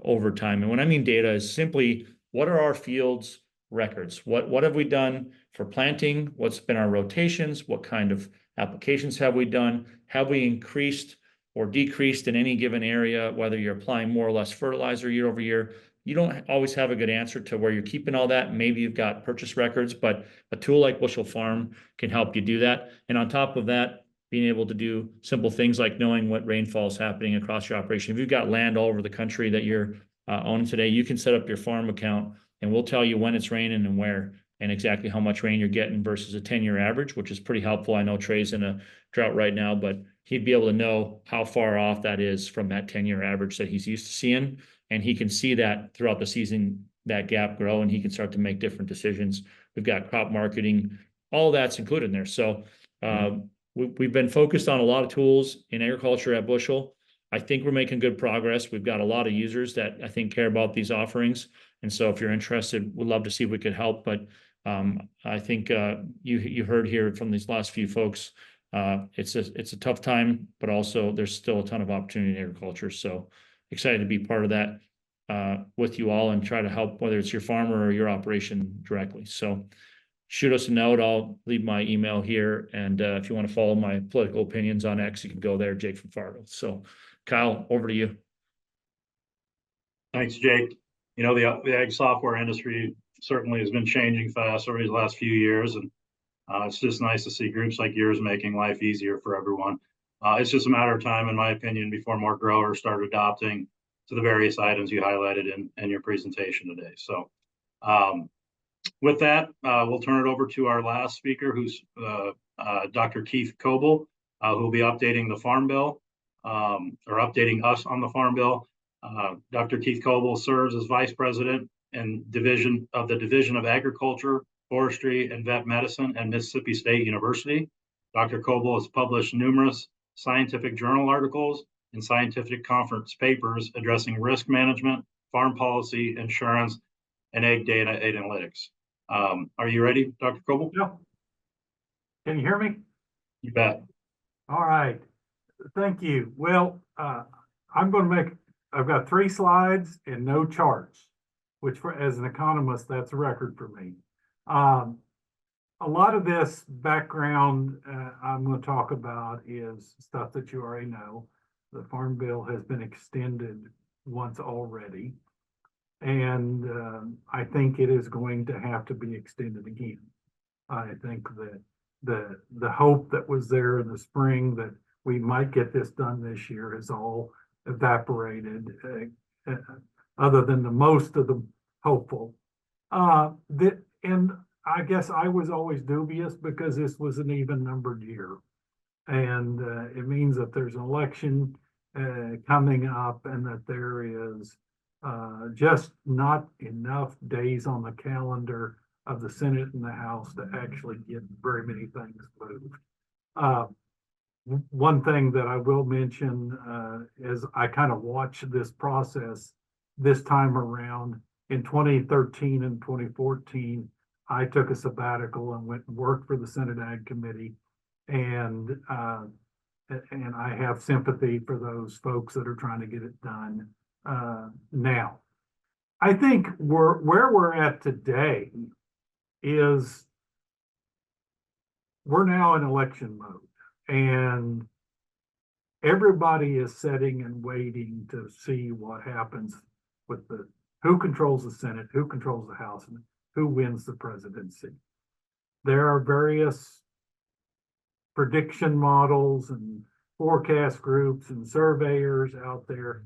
over time. And when I mean data is simply, what are our fields records? What have we done for planting? What's been our rotations? What kind of applications have we done? Have we increased or decreased in any given area, whether you're applying more or less fertilizer year over year? You don't always have a good answer to where you're keeping all that. Maybe you've got purchase records, but a tool like Bushel Farm can help you do that. And on top of that, being able to do simple things like knowing what rainfall is happening across your operation. If you've got land all over the country that you're owning today, you can set up your farm account and we'll tell you when it's raining and where and exactly how much rain you're getting versus a 10-year average, which is pretty helpful. I know Trey's in a drought right now, but he'd be able to know how far off that is from that 10-year average that he's used to seeing. And he can see that throughout the season, that gap grow, and he can start to make different decisions. We've got crop marketing, all that's included in there. So we've been focused on a lot of tools in agriculture at Bushel. I think we're making good progress. We've got a lot of users that I think care about these offerings. And so if you're interested, we'd love to see if we could help. But I think you heard here from these last few folks, it's a tough time, but also there's still a ton of opportunity in agriculture. So excited to be part of that with you all and try to help, whether it's your farmer or your operation directly. So shoot us a note. I'll leave my email here. And if you want to follow my political opinions on X, you can go there, Jake from Fargo. So Kyle, over to you. Thanks, Jake. You know, the ag software industry certainly has been changing fast over these last few years. And it's just nice to see groups like yours making life easier for everyone. It's just a matter of time, in my opinion, before more growers start adopting to the various items you highlighted in your presentation today. So with that, we'll turn it over to our last speaker, who's Dr. Keith Coble, who will be updating the Farm Bill, or updating us on the Farm Bill. Dr. Keith Coble serves as Vice President and Division of Agriculture, Forestry, and Vet Medicine at Mississippi State University. Dr. Coble has published numerous scientific journal articles and scientific conference papers addressing risk management, farm policy, insurance, and ag data analytics. Are you ready, Dr. Coble? Yeah. Can you hear me? You bet. All right. Thank you. Well, I've got 3 slides and no charts, which as an economist, that's a record for me. A lot of this background I'm going to talk about is stuff that you already know. The Farm Bill has been extended once already, and I think it is going to have to be extended again. I think that the hope that was there in the spring that we might get this done this year has all evaporated, other than the most of the hopeful. And I guess I was always dubious because this was an even numbered year. And it means that there's an election coming up and that there is just not enough days on the calendar of the Senate and the House to actually get very many things moved. One thing that I will mention as I kind of watched this process this time around, in 2013 and 2014, I took a sabbatical and went and worked for the Senate Ag Committee, and I have sympathy for those folks that are trying to get it done now. I think where we're at today is we're now in election mode, and everybody is sitting and waiting to see what happens with who controls the Senate, who controls the House, and who wins the presidency. There are various prediction models and forecast groups and surveyors out there.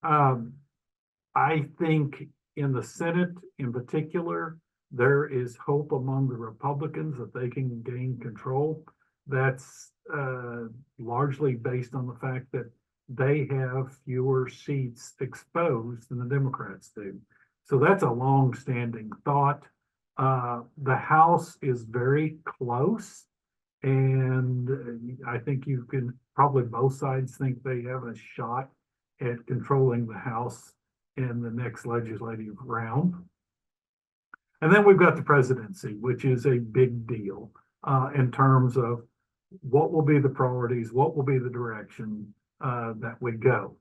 I think in the Senate in particular, there is hope among the Republicans that they can gain control. That's largely based on the fact that they have fewer seats exposed than the Democrats do. So that's a long-standing thought. The House is very close, and I think you can probably both sides think they have a shot at controlling the House in the next legislative round. And then we've got the presidency, which is a big deal in terms of what will be the priorities, what will be the direction that we go.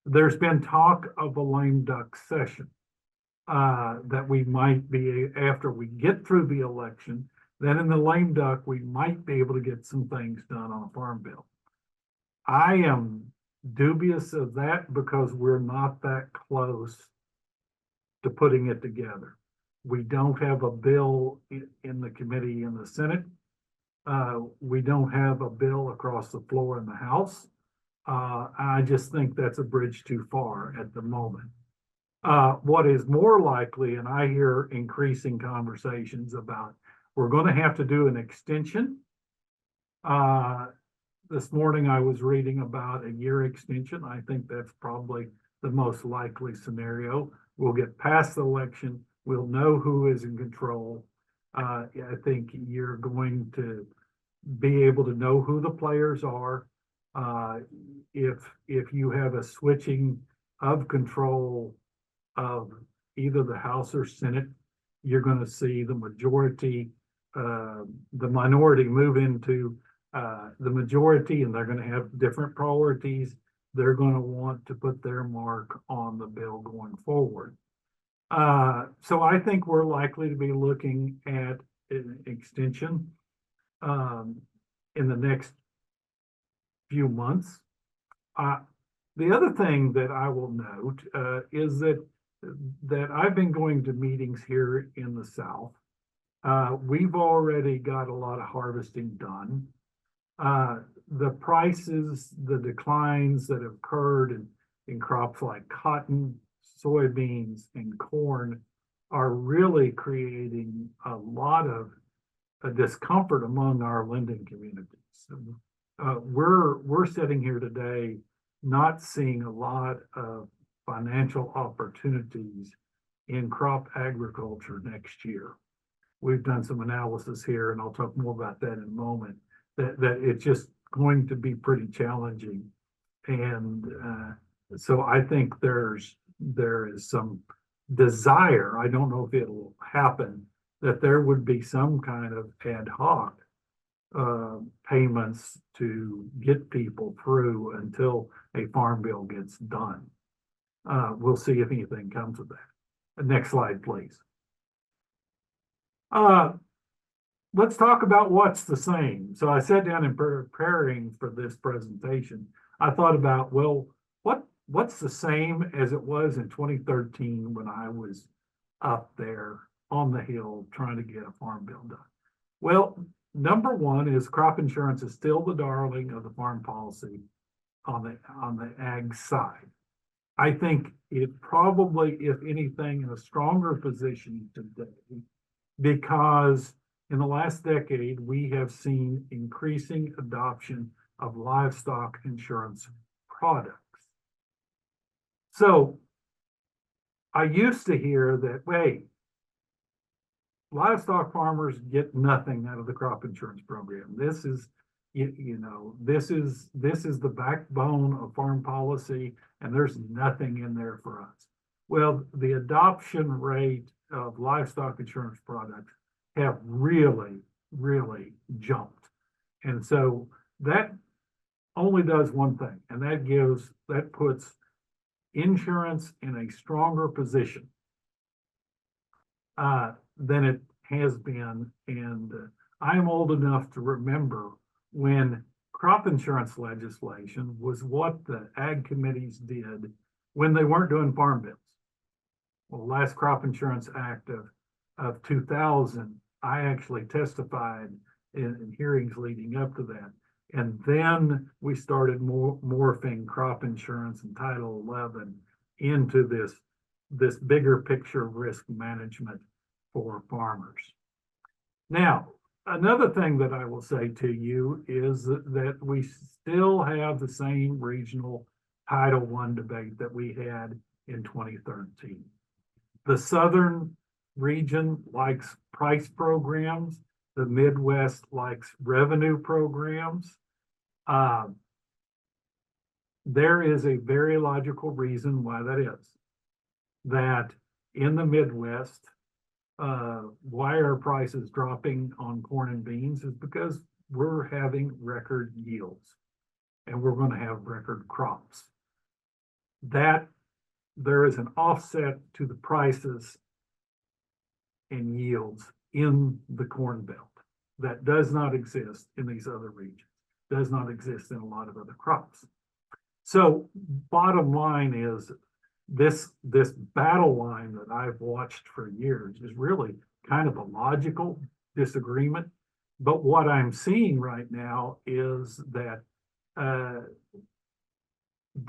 There's been talk of a lame duck session that we might be, after we get through the election, then in the lame duck, we might be able to get some things done on a farm bill. I am dubious of that because we're not that close to putting it together. We don't have a bill in the committee in the Senate. We don't have a bill across the floor in the House. I just think that's a bridge too far at the moment. What is more likely, and I hear increasing conversations about, we're going to have to do an extension. This morning I was reading about a year extension. I think that's probably the most likely scenario. We'll get past the election. We'll know who is in control. I think you're going to be able to know who the players are. If you have a switching of control of either the House or Senate, you're going to see the minority move into the majority, and they're going to have different priorities they're going to want to put their mark on the bill going forward. So I think we're likely to be looking at an extension in the next few months. The other thing that I will note is that I've been going to meetings here in the South. We've already got a lot of harvesting done. The prices, the declines that have occurred in crops like cotton, soybeans, and corn are really creating a lot of discomfort among our lending communities. We're sitting here today not seeing a lot of financial opportunities in crop agriculture next year. We've done some analysis here, and I'll talk more about that in a moment, that it's just going to be pretty challenging. And so I think there is some desire, I don't know if it'll happen, that there would be some kind of ad hoc payments to get people through until a farm bill gets done. We'll see if anything comes of that. Next slide, please. Let's talk about what's the same. So I sat down and preparing for this presentation. I thought about, well, what's the same as it was in 2013 when I was up there on the Hill trying to get a farm bill done? Well, number one is crop insurance is still the darling of the farm policy on the ag side. I think it probably, if anything, in a stronger position today, because in the last decade, we have seen increasing adoption of livestock insurance products. So I used to hear that, wait, livestock farmers get nothing out of the crop insurance program. This is, this is the backbone of farm policy, and there's nothing in there for us. Well, the adoption rate of livestock insurance products have really, really jumped. And so that only does one thing, and that puts insurance in a stronger position than it has been. And I'm old enough to remember when crop insurance legislation was what the ag committees did when they weren't doing farm bills. Well, last Crop Insurance Act of 2000, I actually testified in hearings leading up to that. And then we started morphing crop insurance and Title 11 into this bigger picture risk management for farmers. Now, another thing that I will say to you is that we still have the same regional Title I debate that we had in 2013. The Southern region likes price programs. The Midwest likes revenue programs. There is a very logical reason why that is. That in the Midwest, why are prices dropping on corn and beans is because we're having record yields and we're going to have record crops. That there is an offset to the prices and yields in the Corn Belt that does not exist in these other regions, does not exist in a lot of other crops. So bottom line is this battle line that I've watched for years is really kind of a logical disagreement. But what I'm seeing right now is that the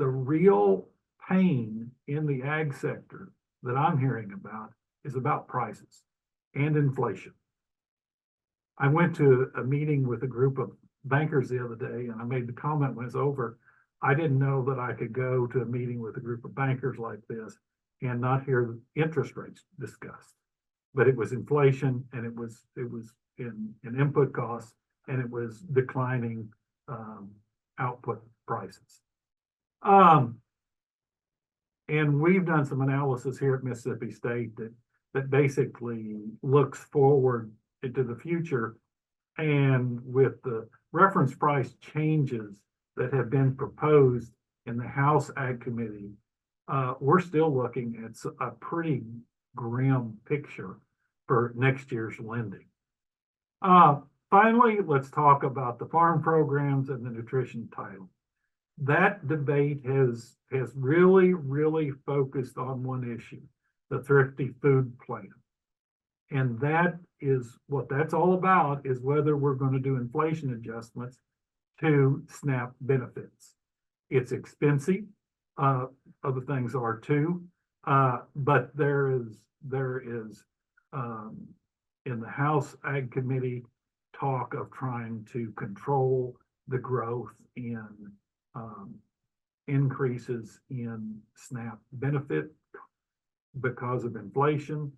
real pain in the ag sector that I'm hearing about is about prices and inflation. I went to a meeting with a group of bankers the other day, and I made the comment when it's over, I didn't know that I could go to a meeting with a group of bankers like this and not hear interest rates discussed. But it was inflation, and it was in input costs, and it was declining output prices. And we've done some analysis here at Mississippi State that basically looks forward into the future, and with the reference price changes that have been proposed in the House Ag Committee, we're still looking at a pretty grim picture for next year's lending. Finally, let's talk about the farm programs and the nutrition title. That debate has really focused on one issue, the Thrifty Food Plan. And that is what that's all about, is whether we're going to do inflation adjustments to SNAP benefits. It's expensive. Other things are too. But there is in the House Ag Committee talk of trying to control the growth in increases in SNAP benefit because of inflation.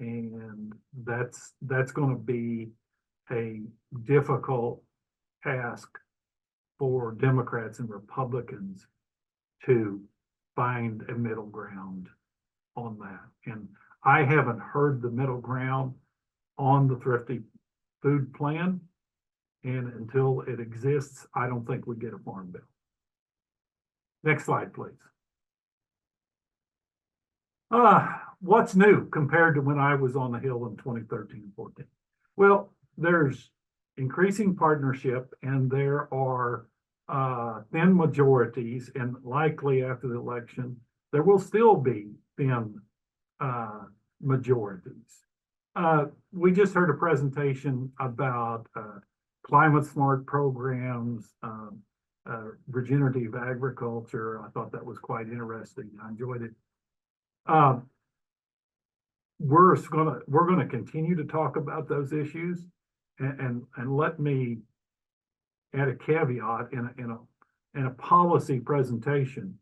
And that's going to be a difficult task for Democrats and Republicans to find a middle ground on that. And I haven't heard the middle ground on the Thrifty Food Plan. And until it exists, I don't think we get a farm bill. Next slide, please. What's new compared to when I was on the Hill in 2013 and 14? Well, there's increasing partnership, and there are thin majorities, and likely after the election, there will still be thin majorities. We just heard a presentation about climate smart programs, regenerative agriculture. I thought that was quite interesting. I enjoyed it. We're gonna continue to talk about those issues, and let me add a caveat in a policy presentation.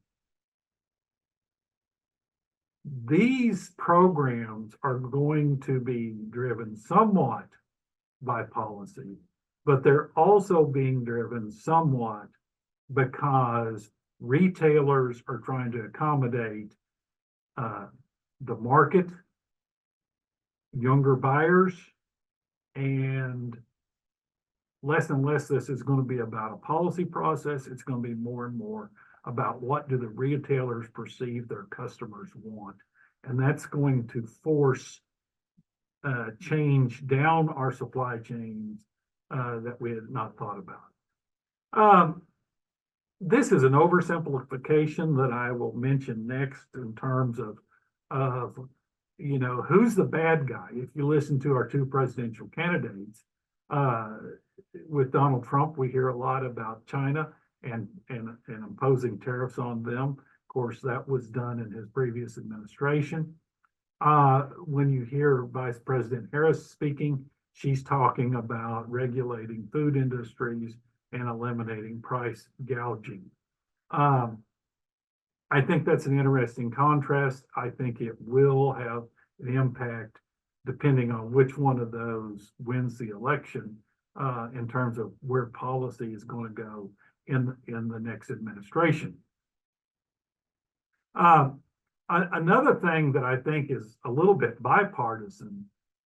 These programs are going to be driven somewhat by policy, but they're also being driven somewhat because retailers are trying to accommodate the market, younger buyers, and less this is going to be about a policy process. It's going to be more and more about what do the retailers perceive their customers want. And that's going to force change down our supply chains that we had not thought about. This is an oversimplification that I will mention next in terms of you know, who's the bad guy. If you listen to our two presidential candidates, with Donald Trump, we hear a lot about China and imposing tariffs on them. Of course, that was done in his previous administration. When you hear Vice President Harris speaking, she's talking about regulating food industries and eliminating price gouging. I think that's an interesting contrast. I think it will have an impact depending on which one of those wins the election in terms of where policy is going to go in the next administration. Another thing that I think is a little bit bipartisan,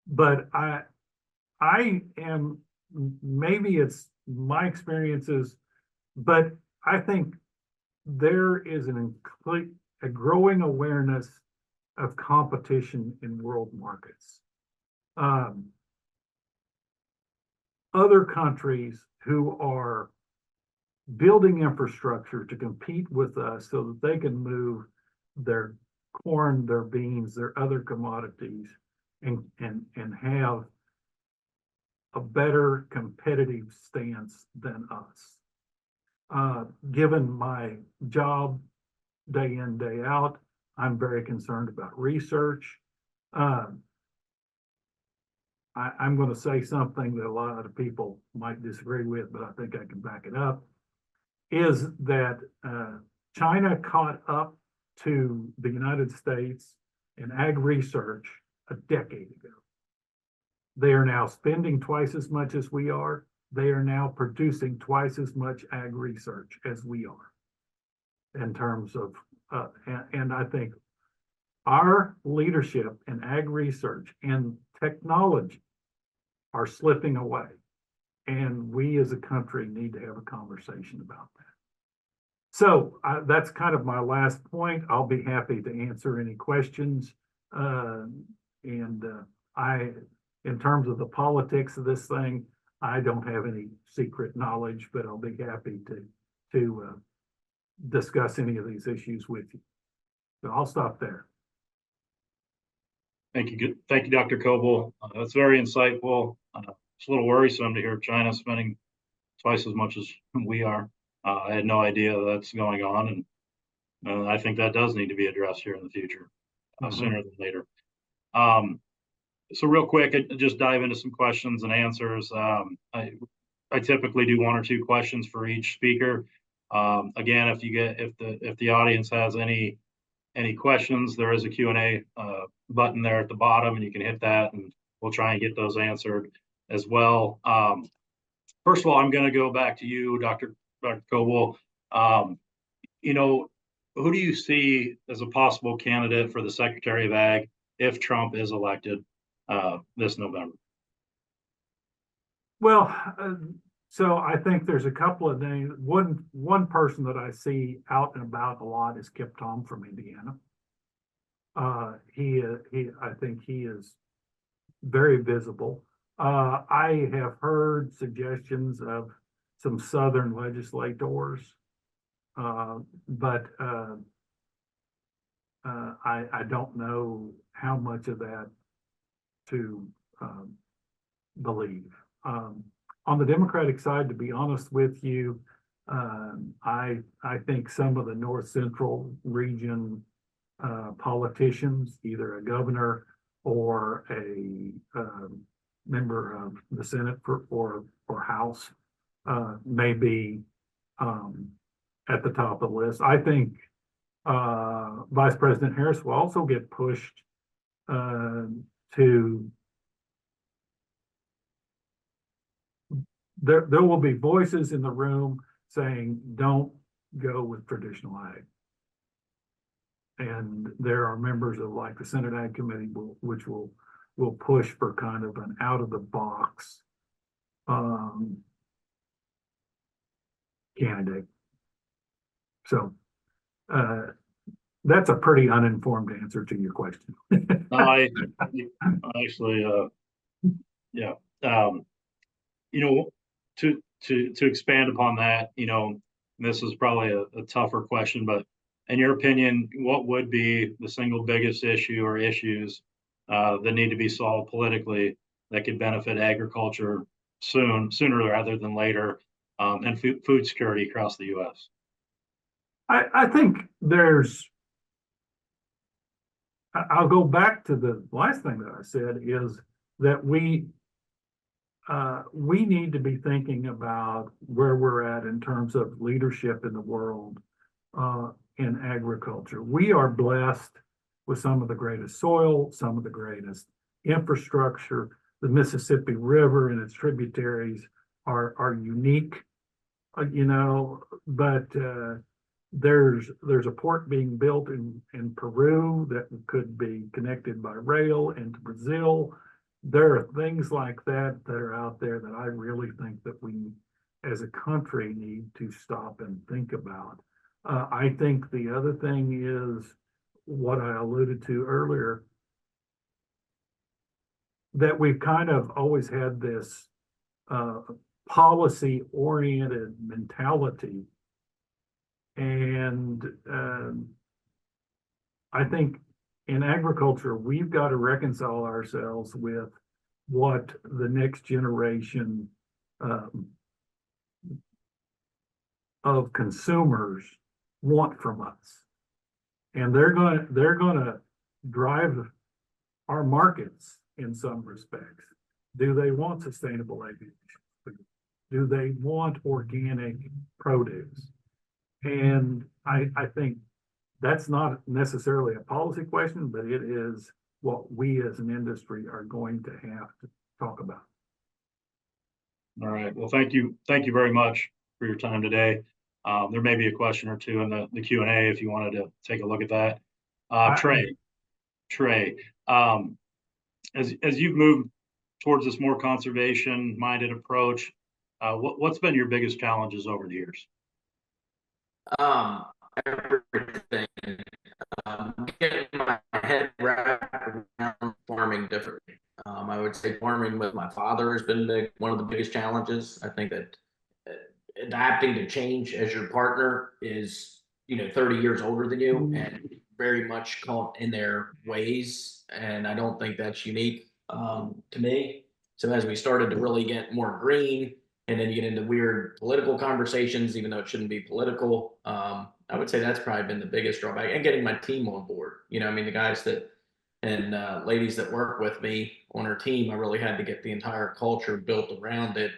but I am, maybe it's my experiences, but I think there is a growing awareness of competition in world markets. Other countries who are building infrastructure to compete with us so that they can move their corn, their beans, their other commodities, and have a better competitive stance than us. Given my job day in, day out, I'm very concerned about research. I'm going to say something that a lot of people might disagree with, but I think I can back it up, is that China caught up to the United States in ag research a decade ago. They are now spending twice as much as we are. They are now producing twice as much ag research as we are in terms of, and I think our leadership in ag research and technology are slipping away. And we as a country need to have a conversation about that. So that's kind of my last point. I'll be happy to answer any questions. In terms of the politics of this thing, I don't have any secret knowledge, but I'll be happy to discuss any of these issues with you. So I'll stop there. Thank you. Thank you, Dr. Coble. That's very insightful. It's a little worrisome to hear China spending twice as much as we are. I had no idea that's going on, and I think that does need to be addressed here in the future, sooner than later. So real quick, I just dive into some questions and answers. I typically do 1 or 2 questions for each speaker. Again, if the audience has any questions, there is a Q&A button there at the bottom, and you can hit that, and we'll try and get those answered as well. First of all, I'm going to go back to you, Dr. Coble. Who do you see as a possible candidate for the Secretary of Ag if Trump is elected this November? Well, so I think there's a couple of names. One person that I see out and about a lot is Kip Tom from Indiana. I think he is very visible. I have heard suggestions of some Southern legislators, but I don't know how much of that to believe. On the Democratic side, to be honest with you, I think some of the North Central region politicians, either a governor or a member of the Senate or House, may be at the top of the list. I think Vice President Harris will also get pushed to. There will be voices in the room saying, don't go with traditional ag. And there are members of like the Senate Ag Committee which will push for kind of an out of the box candidate. So that's a pretty uninformed answer to your question. I actually, yeah. To expand upon that, this is probably a tougher question, but in your opinion, what would be the single biggest issue or issues that need to be solved politically that could benefit agriculture sooner rather than later, and food security across the U.S.? I think I'll go back to the last thing that I said, is that we need to be thinking about where we're at in terms of leadership in the world in agriculture. We are blessed with some of the greatest soil, some of the greatest infrastructure. The Mississippi River and its tributaries are unique, but there's a port being built in Peru that could be connected by rail into Brazil. There are things like that are out there that I really think that we as a country need to stop and think about. I think the other thing is what I alluded to earlier, that we've kind of always had this policy-oriented mentality. And I think in agriculture, we've got to reconcile ourselves with what the next generation of consumers want from us, and they're gonna drive our markets in some respects. Do they want sustainable agriculture? Do they want organic produce? And I think that's not necessarily a policy question, but it is what we as an industry are going to have to talk about. All right. Well, thank you very much for your time today. There may be a question or two in the Q&A if you wanted to take a look at that. Trey, as you've moved towards this more conservation-minded approach, what's been your biggest challenges over the years? Everything. Getting my head wrapped around farming differently. I would say farming with my father has been one of the biggest challenges. I think that adapting to change as your partner is, 30 years older than you and very much caught in their ways. And I don't think that's unique to me. So as we started to really get more green, and then you get into weird political conversations, even though it shouldn't be political. I would say that's probably been the biggest drawback, and getting my team on board. I mean, the guys that and ladies that work with me on our team, I really had to get the entire culture built around it,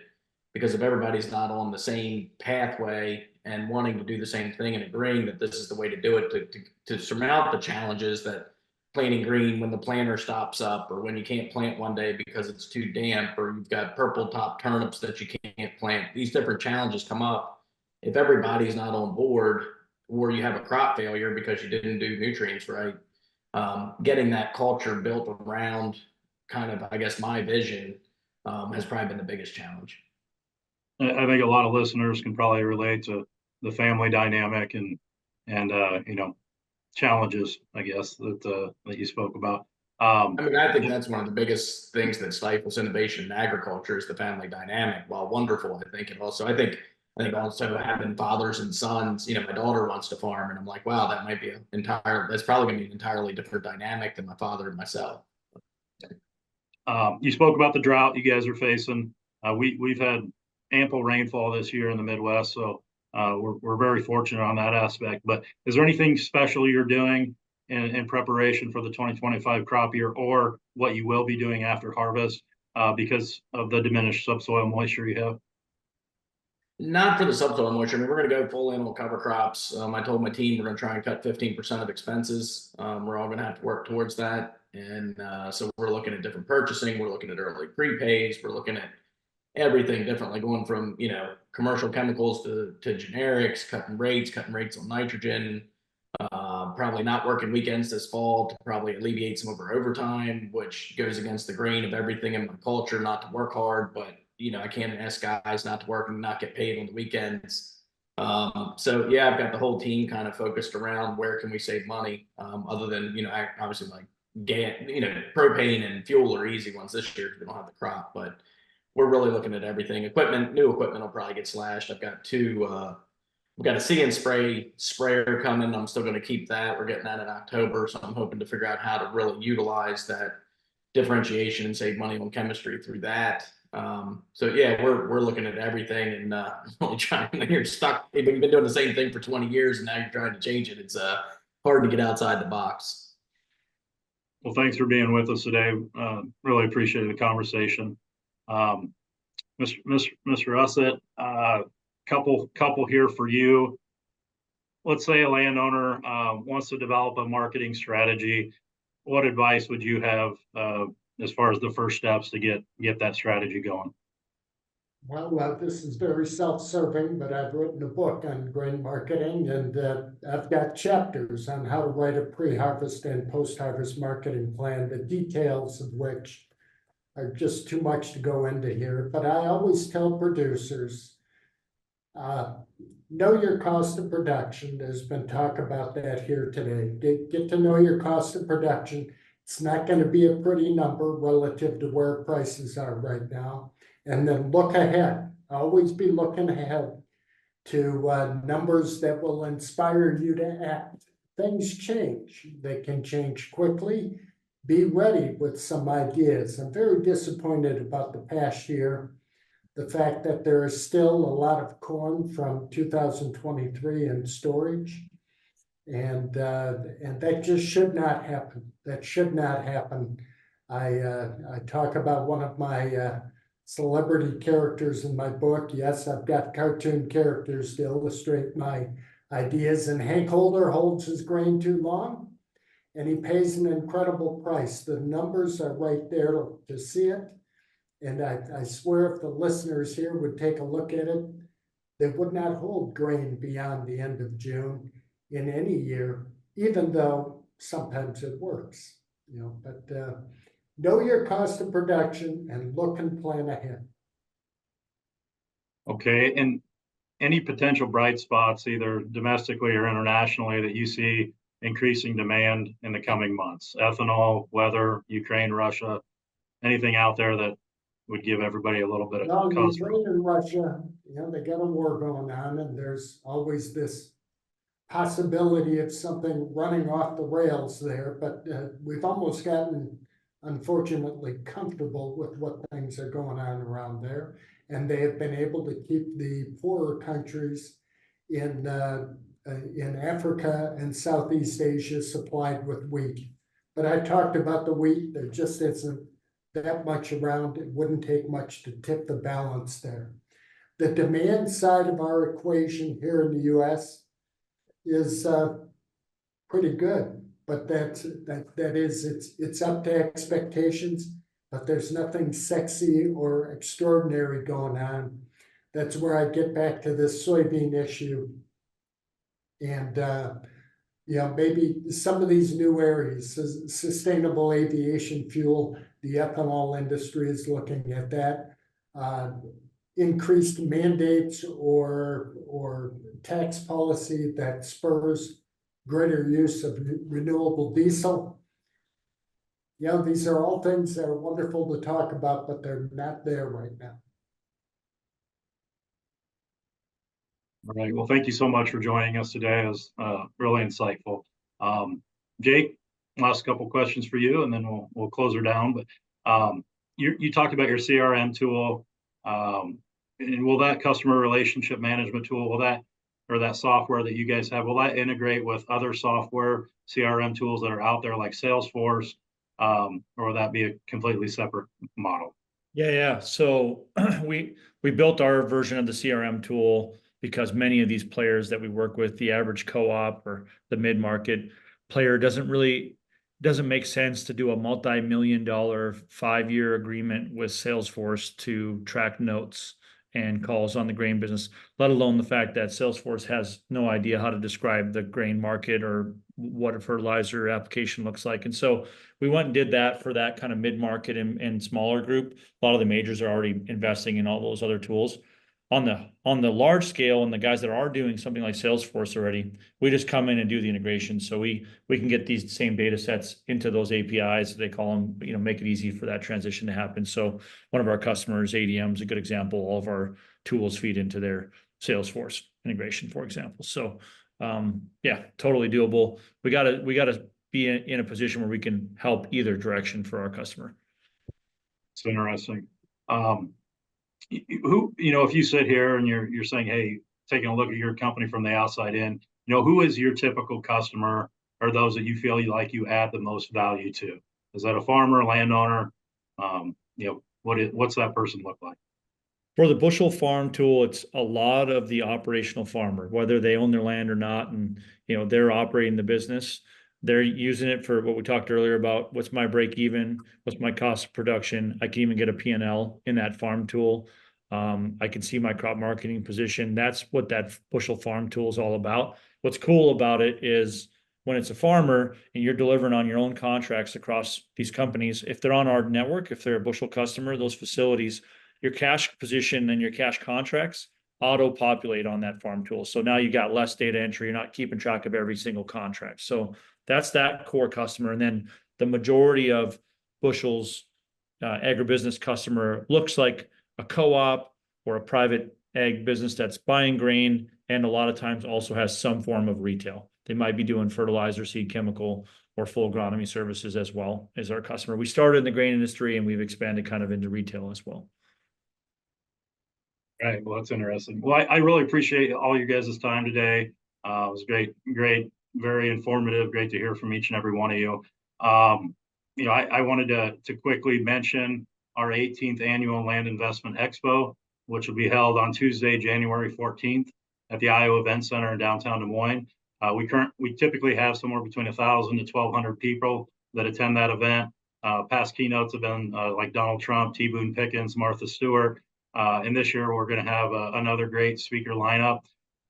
because if everybody's not on the same pathway and wanting to do the same thing and agreeing that this is the way to do it to surmount the challenges that planting green when the planter stops up, or when you can't plant one day because it's too damp, or you've got purple top turnips that you can't plant. These different challenges come up. If everybody's not on board, or you have a crop failure because you didn't do nutrients right, getting that culture built around kind of, I guess, my vision has probably been the biggest challenge. I think a lot of listeners can probably relate to the family dynamic and challenges, I guess, that you spoke about. I mean, I think that's one of the biggest things that stifles innovation in agriculture is the family dynamic. While wonderful, I think also having fathers and sons. My daughter wants to farm, and I'm like, wow, that's probably going to be an entirely different dynamic than my father and myself. You spoke about the drought you guys are facing. We've had ample rainfall this year in the Midwest, so we're very fortunate on that aspect. But is there anything special you're doing in preparation for the 2025 crop year, or what you will be doing after harvest because of the diminished subsoil moisture you have? Not for the subsoil moisture. I mean, we're going to go full in on cover crops. I told my team we're going to try and cut 15% of expenses. We're all going to have to work towards that. And so we're looking at different purchasing. We're looking at early prepays. We're looking at everything differently, going from, commercial chemicals to generics, cutting rates on nitrogen, probably not working weekends this fall to probably alleviate some of our overtime, which goes against the grain of everything in my culture, not to work hard, but I can't ask guys not to work and not get paid on the weekends. So yeah, I've got the whole team kind of focused around where can we save money, other than, obviously like propane and fuel are easy ones this year because we don't have the crop, but we're really looking at everything. New equipment will probably get slashed. I've got we've got a See and Spray sprayer coming. I'm still going to keep that. We're getting that in October. So I'm hoping to figure out how to really utilize that differentiation and save money on chemistry through that. So yeah, we're looking at everything and really trying. When you're stuck, you've been doing the same thing for 20 years and now you're trying to change it. It's hard to get outside the box. Well, thanks for being with us today. Really appreciate the conversation. Mr. Russett, couple here for you. Let's say a landowner wants to develop a marketing strategy. What advice would you have as far as the first steps to get that strategy going? Well, this is very self-serving, but I've written a book on grain marketing, and I've got chapters on how to write a pre-harvest and post-harvest marketing plan, the details of which are just too much to go into here. But I always tell producers, know your cost of production. There's been talk about that here today. Get to know your cost of production. It's not going to be a pretty number relative to where prices are right now. And then look ahead. Always be looking ahead to numbers that will inspire you to act. Things change. They can change quickly. Be ready with some ideas. I'm very disappointed about the past year. The fact that there is still a lot of corn from 2023 in storage. And that just should not happen. That should not happen. I talk about one of my celebrity characters in my book. Yes, I've got cartoon characters to illustrate my ideas. And Hank Holder holds his grain too long, and he pays an incredible price. The numbers are right there to see it. And I swear if the listeners here would take a look at it, they would not hold grain beyond the end of June in any year, even though sometimes it works. But know your cost of production and look and plan ahead. Okay, and any potential bright spots, either domestically or internationally, that you see increasing demand in the coming months? Ethanol, weather, Ukraine, Russia, anything out there that would give everybody a little bit of No, cause? Ukraine and Russia, they got a war going on, and there's always this possibility of something running off the rails there, but we've almost gotten, unfortunately, comfortable with what things are going on around there. And they have been able to keep the poorer countries in Africa and Southeast Asia supplied with wheat. But I talked about the wheat, there just isn't that much around. It wouldn't take much to tip the balance there. The demand side of our equation here in the US is pretty good, but it's up to expectations, but there's nothing sexy or extraordinary going on. That's where I get back to this soybean issue. And maybe some of these new areas, sustainable aviation fuel, the ethanol industry is looking at that. Increased mandates or tax policy that spurs greater use of renewable diesel. These are all things that are wonderful to talk about, but they're not there right now. All right. Well, thank you so much for joining us today. It was really insightful. Jake, last couple questions for you, and then we'll close her down. But you talked about your CRM tool, and will that customer relationship management tool, or that software that you guys have, will that integrate with other software CRM tools that are out there like Salesforce, or will that be a completely separate model? Yeah. So we built our version of the CRM tool because many of these players that we work with, the average co-op or the mid-market player doesn't make sense to do a multi-million-dollar 5-year agreement with Salesforce to track notes and calls on the grain business, let alone the fact that Salesforce has no idea how to describe the grain market or what a fertilizer application looks like. And so we went and did that for that kind of mid-market and smaller group. A lot of the majors are already investing in all those other tools. On the large scale, and the guys that are doing something like Salesforce already, we just come in and do the integration. So we can get these same data sets into those APIs, they call them, make it easy for that transition to happen. So one of our customers, ADM, is a good example. All of our tools feed into their Salesforce integration, for example. So totally doable. We gotta be in a position where we can help either direction for our customer. It's interesting. If you sit here and you're saying, hey, taking a look at your company from the outside in, who is your typical customer, or those that you feel like you add the most value to? Is that a farmer, landowner? What's that person look like? For the bushel farm tool, it's a lot of the operational farmer, whether they own their land or not, and they're operating the business. They're using it for what we talked earlier about, what's my break even, what's my cost of production. I can even get a P&L in that farm tool. I can see my crop marketing position. That's what that bushel farm tool is all about. What's cool about it is when it's a farmer and you're delivering on your own contracts across these companies, if they're on our network, if they're a bushel customer, those facilities, your cash position and your cash contracts auto-populate on that farm tool. So now you got less data entry. You're not keeping track of every single contract. So that's that core customer. And then the majority of bushels agribusiness customer looks like a co-op or a private ag business that's buying grain, and a lot of times also has some form of retail. They might be doing fertilizer, seed chemical, or full agronomy services as well as our customer. We started in the grain industry and we've expanded kind of into retail as well. Right. Well, that's interesting. Well, I really appreciate all you guys' time today. It was great, very informative. Great to hear from each and every one of you. I wanted to quickly mention our 18th annual Land Investment Expo, which will be held on Tuesday, January 14th at the Iowa Event Center in downtown Des Moines. We typically have somewhere between 1,000 to 1,200 people that attend that event. Past keynotes have been like Donald Trump, T. Boone Pickens, Martha Stewart. And this year we're going to have another great speaker lineup.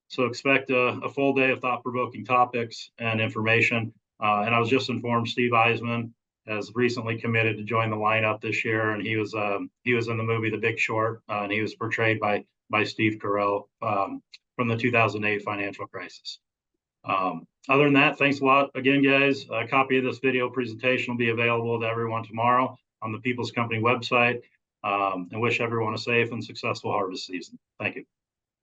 So expect a full day of thought-provoking topics and information. And I was just informed Steve Eisman has recently committed to join the lineup this year, and he was in the movie The Big Short, and he was portrayed by by Steve Carell from the 2008 financial crisis. Other than that, thanks a lot again, guys. A copy of this video presentation will be available to everyone tomorrow on the People's Company website. And wish everyone a safe and successful harvest season. Thank you.